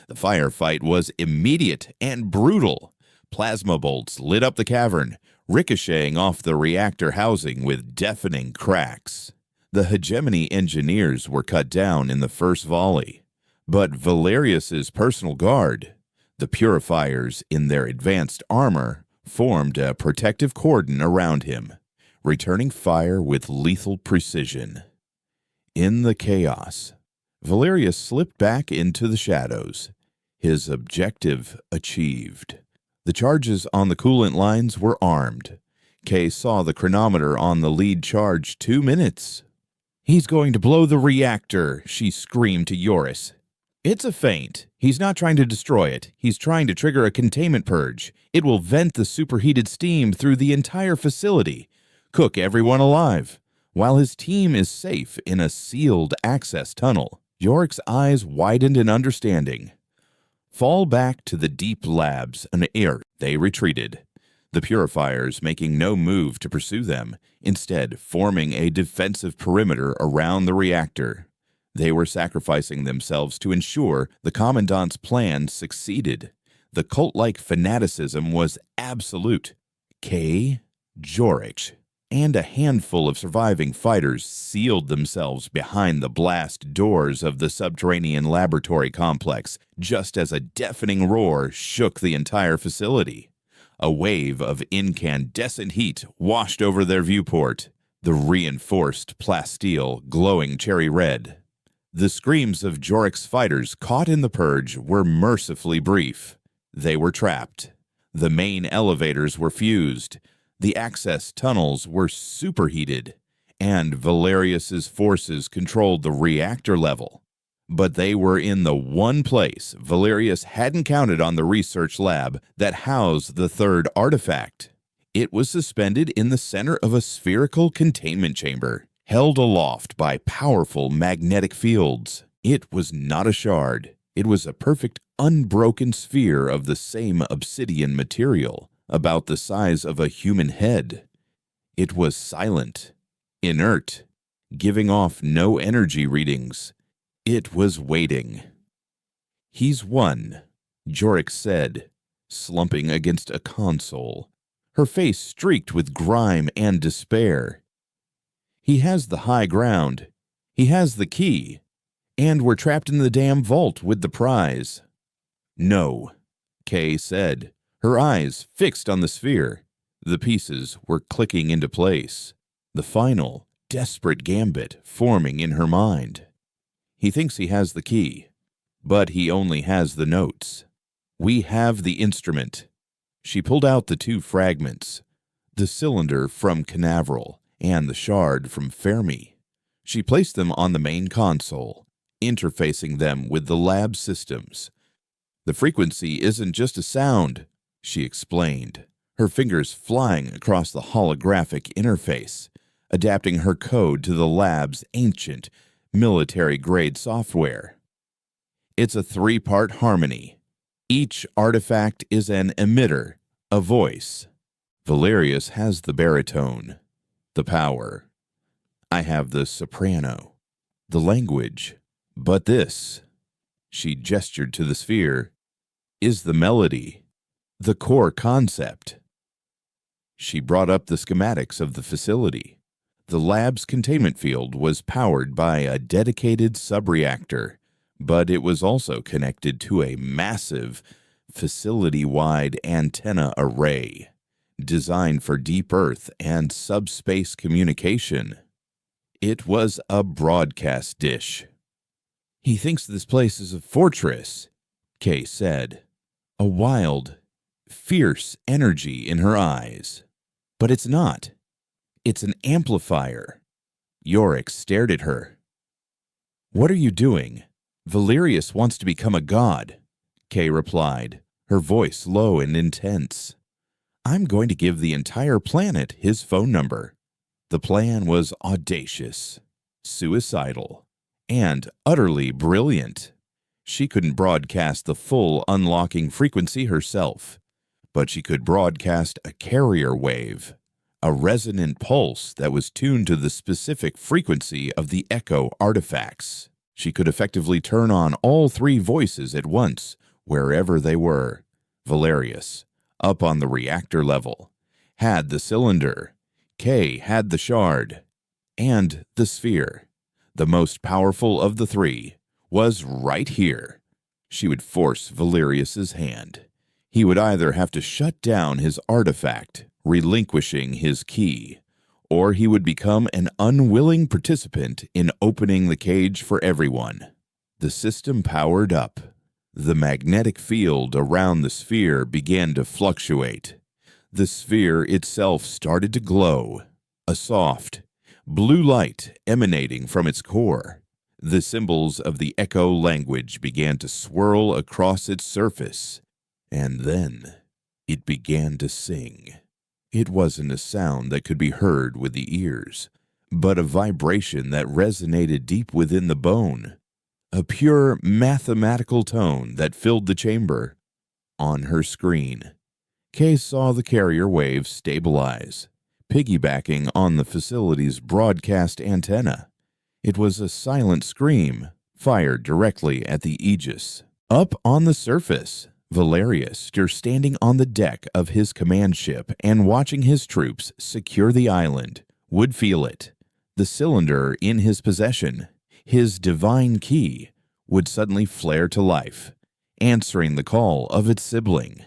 Speaker 1: The firefight was immediate and brutal. Plasma bolts lit up the cavern, ricocheting off the reactor housing with deafening cracks. The hegemony engineers were cut down in the first volley, but Valerius's personal guard, the purifiers in their advanced armor, formed a protective cordon around him, returning fire with lethal precision. In the chaos, Valerius slipped back into the shadows, his objective achieved. The charges on the coolant lines were armed. Kay saw the chronometer on the lead charge 2 minutes. He's going to blow the reactor, she screamed to Joris. It's a feint. He's not trying to destroy it. He's trying to trigger a containment purge. It will vent the superheated steam through the entire facility, cook everyone alive, while his team is safe in a sealed access tunnel. Yorik's eyes widened in understanding. Fall back to the deep labs and air. They retreated, the purifiers making no move to pursue them, instead forming a defensive perimeter around the reactor. They were sacrificing themselves to ensure the Commandant's plan succeeded. The cult-like fanaticism was absolute. Kay, Jorik, and a handful of surviving fighters sealed themselves behind the blast doors of the subterranean laboratory complex, just as a deafening roar shook the entire facility. A wave of incandescent heat washed over their viewport, the reinforced plasteel glowing cherry red. The screams of Jorik's fighters caught in the purge were mercifully brief. They were trapped. The main elevators were fused. The access tunnels were superheated, and Valerius's forces controlled the reactor level. But they were in the one place Valerius hadn't counted on: the research lab that housed the third artifact. It was suspended in the center of a spherical containment chamber, held aloft by powerful magnetic fields. It was not a shard. It was a perfect, unbroken sphere of the same obsidian material, about the size of a human head. It was silent, inert, giving off no energy readings. It was waiting. "He's won," Jorik said, slumping against a console, her face streaked with grime and despair. "He has the high ground. He has the key. And we're trapped in the damn vault with the prize." "No," Kay said, her eyes fixed on the sphere. The pieces were clicking into place, the final, desperate gambit forming in her mind. "He thinks he has the key, but he only has the notes. We have the instrument." She pulled out the two fragments, the cylinder from Canaveral and the shard from Fermi. She placed them on the main console, interfacing them with the lab systems. "The frequency isn't just a sound," she explained, her fingers flying across the holographic interface, adapting her code to the lab's ancient, military-grade software. "It's a three-part harmony. Each artifact is an emitter, a voice." Valerius has the baritone, the power. I have the soprano, the language. But this, she gestured to the sphere, is the melody, the core concept. She brought up the schematics of the facility. The lab's containment field was powered by a dedicated subreactor, but it was also connected to a massive, facility-wide antenna array designed for deep Earth and subspace communication. It was a broadcast dish. He thinks this place is a fortress, Kay said, a wild, fierce energy in her eyes. But it's not. It's an amplifier. Yorick stared at her. What are you doing? Valerius wants to become a god, Kay replied, her voice low and intense. I'm going to give the entire planet his phone number. The plan was audacious, suicidal, and utterly brilliant. She couldn't broadcast the full unlocking frequency herself, but she could broadcast a carrier wave, a resonant pulse that was tuned to the specific frequency of the echo artifacts. She could effectively turn on all three voices at once, wherever they were. Valerius, up on the reactor level, had the cylinder. Kay had the shard. And the sphere, the most powerful of the three, was right here. She would force Valerius's hand. He would either have to shut down his artifact, relinquishing his key, or he would become an unwilling participant in opening the cage for everyone. The system powered up. The magnetic field around the sphere began to fluctuate. The sphere itself started to glow, a soft, blue light emanating from its core. The symbols of the echo language began to swirl across its surface, and then it began to sing. It wasn't a sound that could be heard with the ears, but a vibration that resonated deep within the bone, a pure mathematical tone that filled the chamber. On her screen, Kay saw the carrier wave stabilize, piggybacking on the facility's broadcast antenna. It was a silent scream, fired directly at the Aegis. Up on the surface, Valerius, you're standing on the deck of his command ship and watching his troops secure the island, would feel it. The cylinder in his possession, his divine key, would suddenly flare to life, answering the call of its sibling.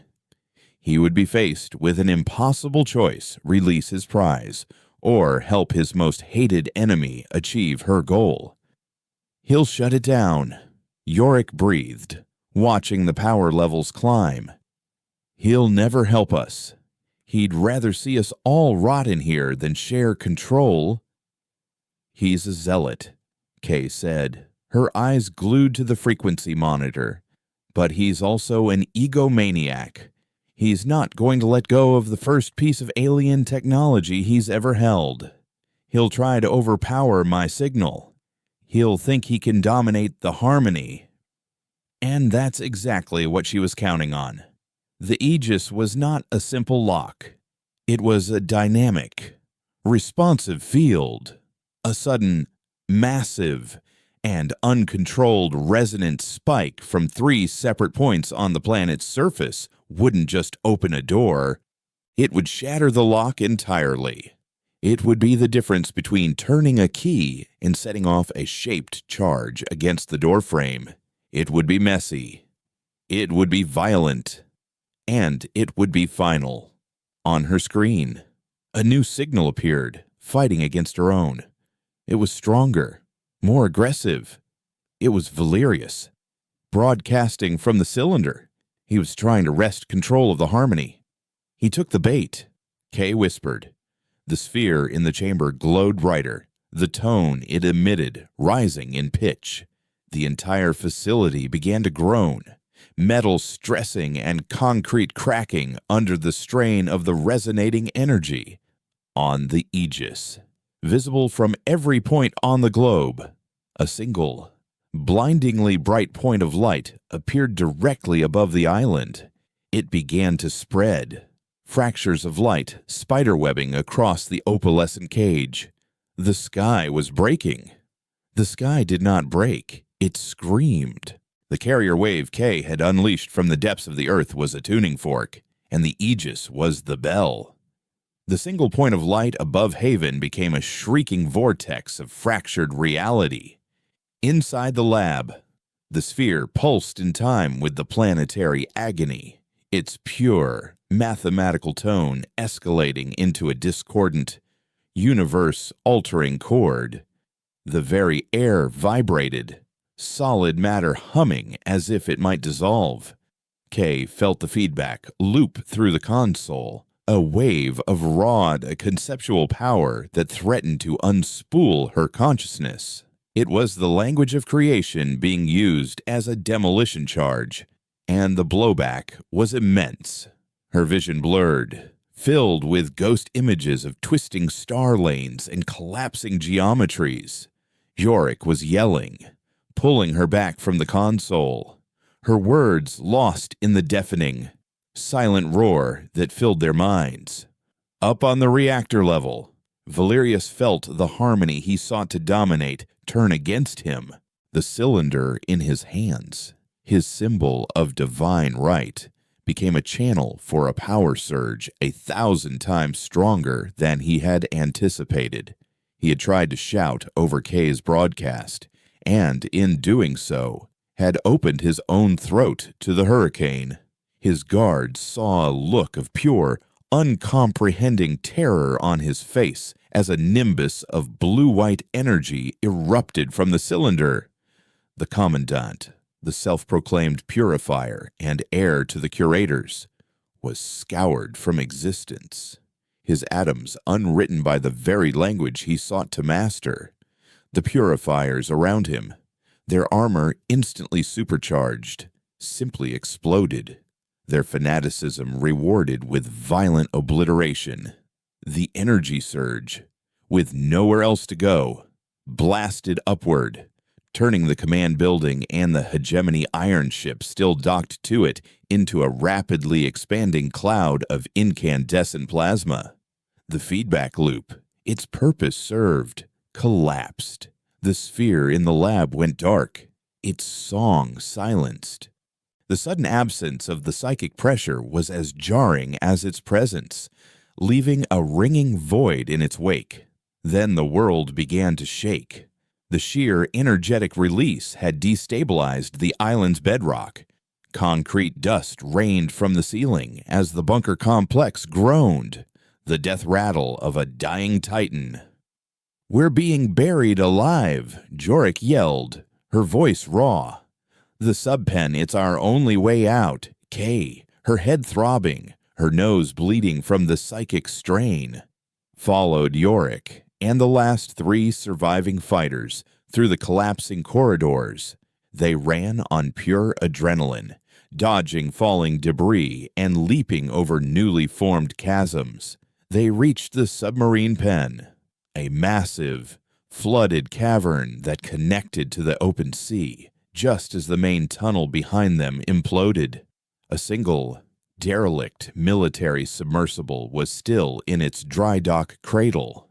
Speaker 1: He would be faced with an impossible choice: release his prize, or help his most hated enemy achieve her goal. He'll shut it down, Yorick breathed, watching the power levels climb. He'll never help us. He'd rather see us all rot in here than share control. He's a zealot, Kay said, her eyes glued to the frequency monitor. But he's also an egomaniac. He's not going to let go of the first piece of alien technology he's ever held. He'll try to overpower my signal. He'll think he can dominate the harmony. And that's exactly what she was counting on. The Aegis was not a simple lock. It was a dynamic, responsive field. A sudden, massive, and uncontrolled resonant spike from three separate points on the planet's surface wouldn't just open a door. It would shatter the lock entirely. It would be the difference between turning a key and setting off a shaped charge against the doorframe. It would be messy. It would be violent. And it would be final. On her screen, a new signal appeared, fighting against her own. It was stronger, more aggressive. It was Valerius, broadcasting from the cylinder. He was trying to wrest control of the harmony. He took the bait, Kay whispered. The sphere in the chamber glowed brighter, the tone it emitted rising in pitch. The entire facility began to groan, metal stressing and concrete cracking under the strain of the resonating energy. On the Aegis, visible from every point on the globe, a single, blindingly bright point of light appeared directly above the island. It began to spread, fractures of light spiderwebbing across the opalescent cage. The sky was breaking. The sky did not break. It screamed. The carrier wave K had unleashed from the depths of the earth was a tuning fork, and the Aegis was the bell. The single point of light above Haven became a shrieking vortex of fractured reality. Inside the lab, the sphere pulsed in time with the planetary agony, its pure, mathematical tone escalating into a discordant, universe-altering chord. The very air vibrated, solid matter humming as if it might dissolve. Kay felt the feedback loop through the console, a wave of raw conceptual power that threatened to unspool her consciousness. It was the language of creation being used as a demolition charge, and the blowback was immense. Her vision blurred, filled with ghost images of twisting star lanes and collapsing geometries. Yorick was yelling, pulling her back from the console, her words lost in the deafening, silent roar that filled their minds. Up on the reactor level, Valerius felt the harmony he sought to dominate turn against him. The cylinder in his hands, his symbol of divine right, became a channel for a power surge 1,000 times stronger than he had anticipated. He had tried to shout over Kay's broadcast, and in doing so, had opened his own throat to the hurricane. His guards saw a look of pure, uncomprehending terror on his face as a nimbus of blue-white energy erupted from the cylinder. The Commandant, the self-proclaimed purifier and heir to the curators, was scoured from existence, his atoms unwritten by the very language he sought to master. The purifiers around him, their armor instantly supercharged, simply exploded, their fanaticism rewarded with violent obliteration. The energy surge, with nowhere else to go, blasted upward, turning the command building and the hegemony iron ship still docked to it into a rapidly expanding cloud of incandescent plasma. The feedback loop, its purpose served, collapsed. The sphere in the lab went dark, its song silenced. The sudden absence of the psychic pressure was as jarring as its presence, leaving a ringing void in its wake. Then the world began to shake. The sheer energetic release had destabilized the island's bedrock. Concrete dust rained from the ceiling as the bunker complex groaned, the death rattle of a dying titan. "We're being buried alive," Jorik yelled, her voice raw. The subpen, it's our only way out. Kay, her head throbbing, her nose bleeding from the psychic strain. Followed Yorick and the last 3 surviving fighters through the collapsing corridors. They ran on pure adrenaline, dodging falling debris and leaping over newly formed chasms. They reached the submarine pen, a massive, flooded cavern that connected to the open sea, just as the main tunnel behind them imploded. A single, derelict military submersible was still in its dry dock cradle.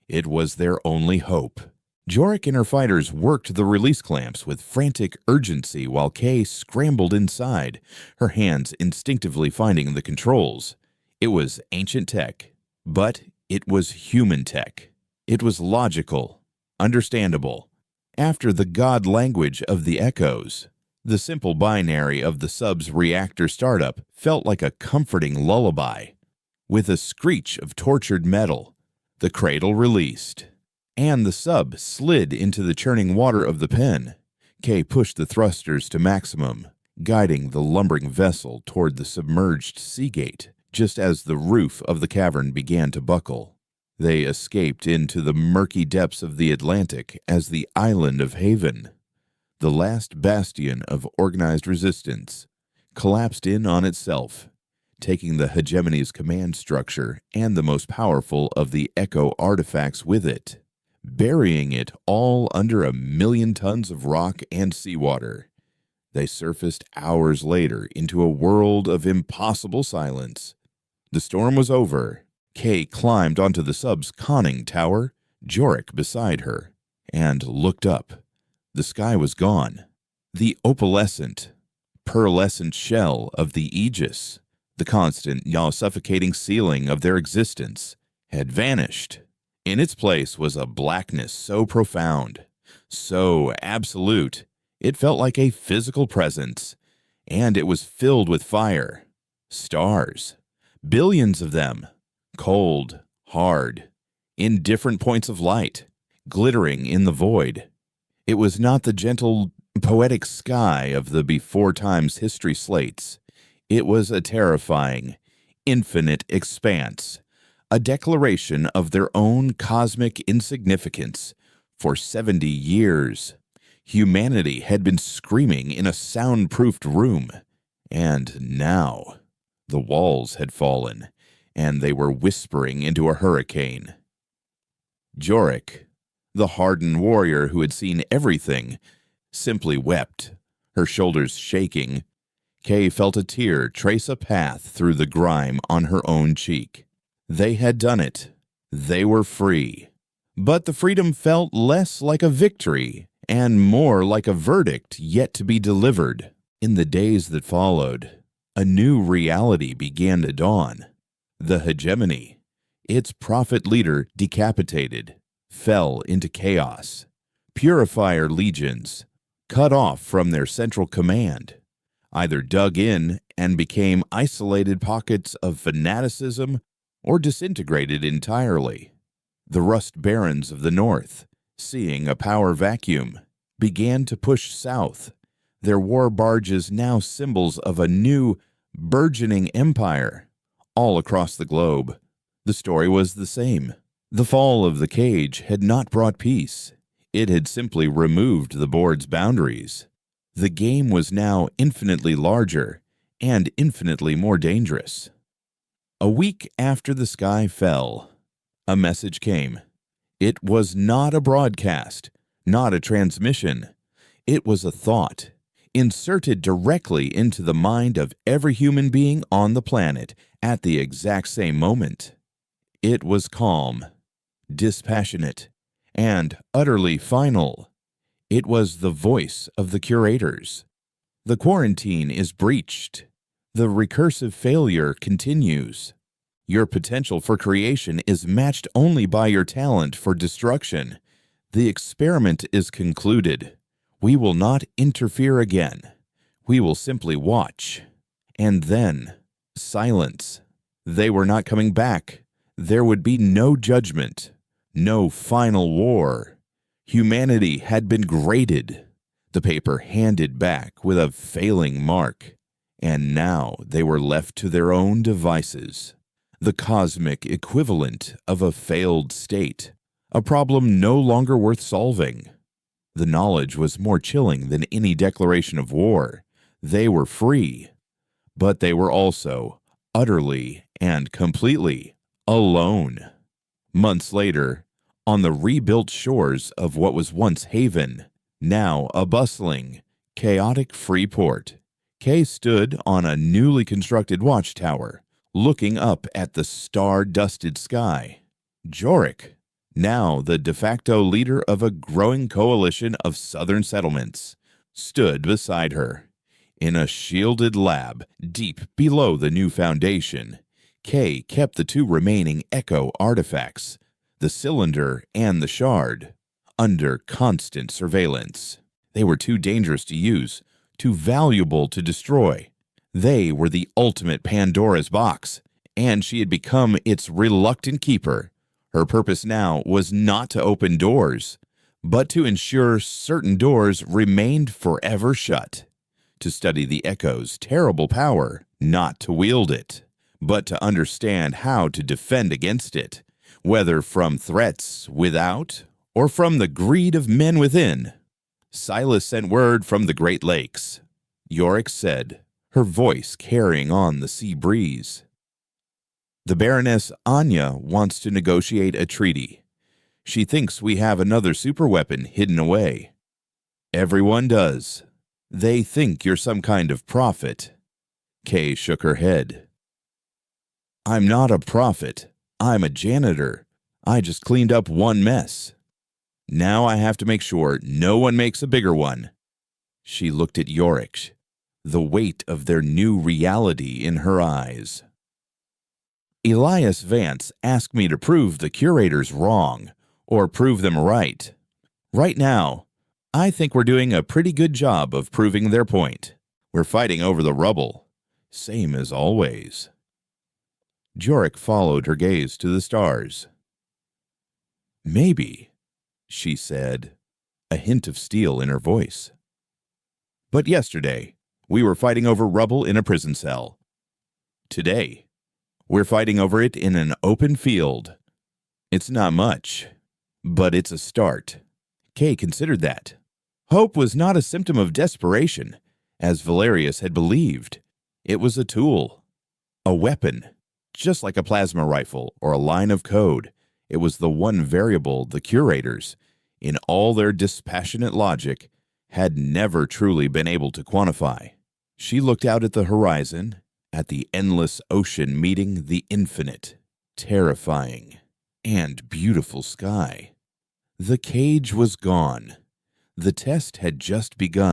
Speaker 1: It was their only hope. Jorik and her fighters worked the release clamps with frantic urgency while Kay scrambled inside, her hands instinctively finding the controls. It was ancient tech, but it was human tech. It was logical, understandable. After the god language of the echoes, the simple binary of the sub's reactor startup felt like a comforting lullaby. With a screech of tortured metal, the cradle released, and the sub slid into the churning water of the pen. Kay pushed the thrusters to maximum, guiding the lumbering vessel toward the submerged seagate, just as the roof of the cavern began to buckle. They escaped into the murky depths of the Atlantic as the island of Haven, the last bastion of organized resistance, collapsed in on itself, taking the hegemony's command structure and the most powerful of the Echo artifacts with it, burying it all under 1,000,000 tons of rock and seawater. They surfaced hours later into a world of impossible silence. The storm was over. Kay climbed onto the sub's conning tower, Jorik beside her, and looked up. The sky was gone. The opalescent, pearlescent shell of the Aegis, the constant, suffocating ceiling of their existence, had vanished. In its place was a blackness so profound, so absolute, it felt like a physical presence, and it was filled with fire, stars, billions of them, cold, hard, in different points of light, glittering in the void. It was not the gentle, poetic sky of the before times history slates. It was a terrifying, infinite expanse, a declaration of their own cosmic insignificance. For 70 years, humanity had been screaming in a soundproofed room, and now the walls had fallen, and they were whispering into a hurricane. Jorik, the hardened warrior who had seen everything, simply wept, her shoulders shaking. Kay felt a tear trace a path through the grime on her own cheek. They had done it. They were free. But the freedom felt less like a victory and more like a verdict yet to be delivered. In the days that followed, a new reality began to dawn. The hegemony, its prophet leader decapitated, fell into chaos. Purifier legions, cut off from their central command, either dug in and became isolated pockets of fanaticism or disintegrated entirely. The rust barons of the north, seeing a power vacuum, began to push south, their war barges now symbols of a new, burgeoning empire. All across the globe, the story was the same. The fall of the cage had not brought peace. It had simply removed the board's boundaries. The game was now infinitely larger and infinitely more dangerous. A week after the sky fell, a message came. It was not a broadcast, not a transmission. It was a thought, inserted directly into the mind of every human being on the planet at the exact same moment. It was calm, dispassionate, and utterly final. It was the voice of the curators. The quarantine is breached. The recursive failure continues. Your potential for creation is matched only by your talent for destruction. The experiment is concluded. We will not interfere again. We will simply watch. And then, silence. They were not coming back. There would be no judgment, no final war. Humanity had been graded, the paper handed back with a failing mark, and now they were left to their own devices. The cosmic equivalent of a failed state, a problem no longer worth solving. The knowledge was more chilling than any declaration of war. They were free, but they were also utterly and completely alone. Months later, on the rebuilt shores of what was once Haven, now a bustling, chaotic free port, Kay stood on a newly constructed watchtower, looking up at the star-dusted sky. Jorik, now the de facto leader of a growing coalition of southern settlements, stood beside her. In a shielded lab deep below the new foundation, Kay kept the two remaining Echo artifacts, the cylinder and the shard, under constant surveillance. They were too dangerous to use, too valuable to destroy. They were the ultimate Pandora's box, and she had become its reluctant keeper. Her purpose now was not to open doors, but to ensure certain doors remained forever shut. To study the Echo's terrible power, not to wield it, but to understand how to defend against it, whether from threats without or from the greed of men within. Silas sent word from the Great Lakes, Jorik said, her voice carrying on the sea breeze. The Baroness Anya wants to negotiate a treaty. She thinks we have another superweapon hidden away. Everyone does. They think you're some kind of prophet. Kay shook her head. I'm not a prophet. I'm a janitor. I just cleaned up one mess. Now I have to make sure no one makes a bigger one." She looked at Yorick, the weight of their new reality in her eyes. "Elias Vance asked me to prove the curators wrong, or prove them right. Right now, I think we're doing a pretty good job of proving their point. We're fighting over the rubble, same as always." Yorick followed her gaze to the stars. "Maybe," she said, a hint of steel in her voice. "But yesterday, we were fighting over rubble in a prison cell. Today, we're fighting over it in an open field. It's not much, but it's a start." Kay considered that. Hope was not a symptom of desperation, as Valerius had believed. It was a tool, a weapon, just like a plasma rifle or a line of code. It was the one variable the curators, in all their dispassionate logic, had never truly been able to quantify. She looked out at the horizon, at the endless ocean meeting the infinite, terrifying, and beautiful sky. The cage was gone. The test had just begun.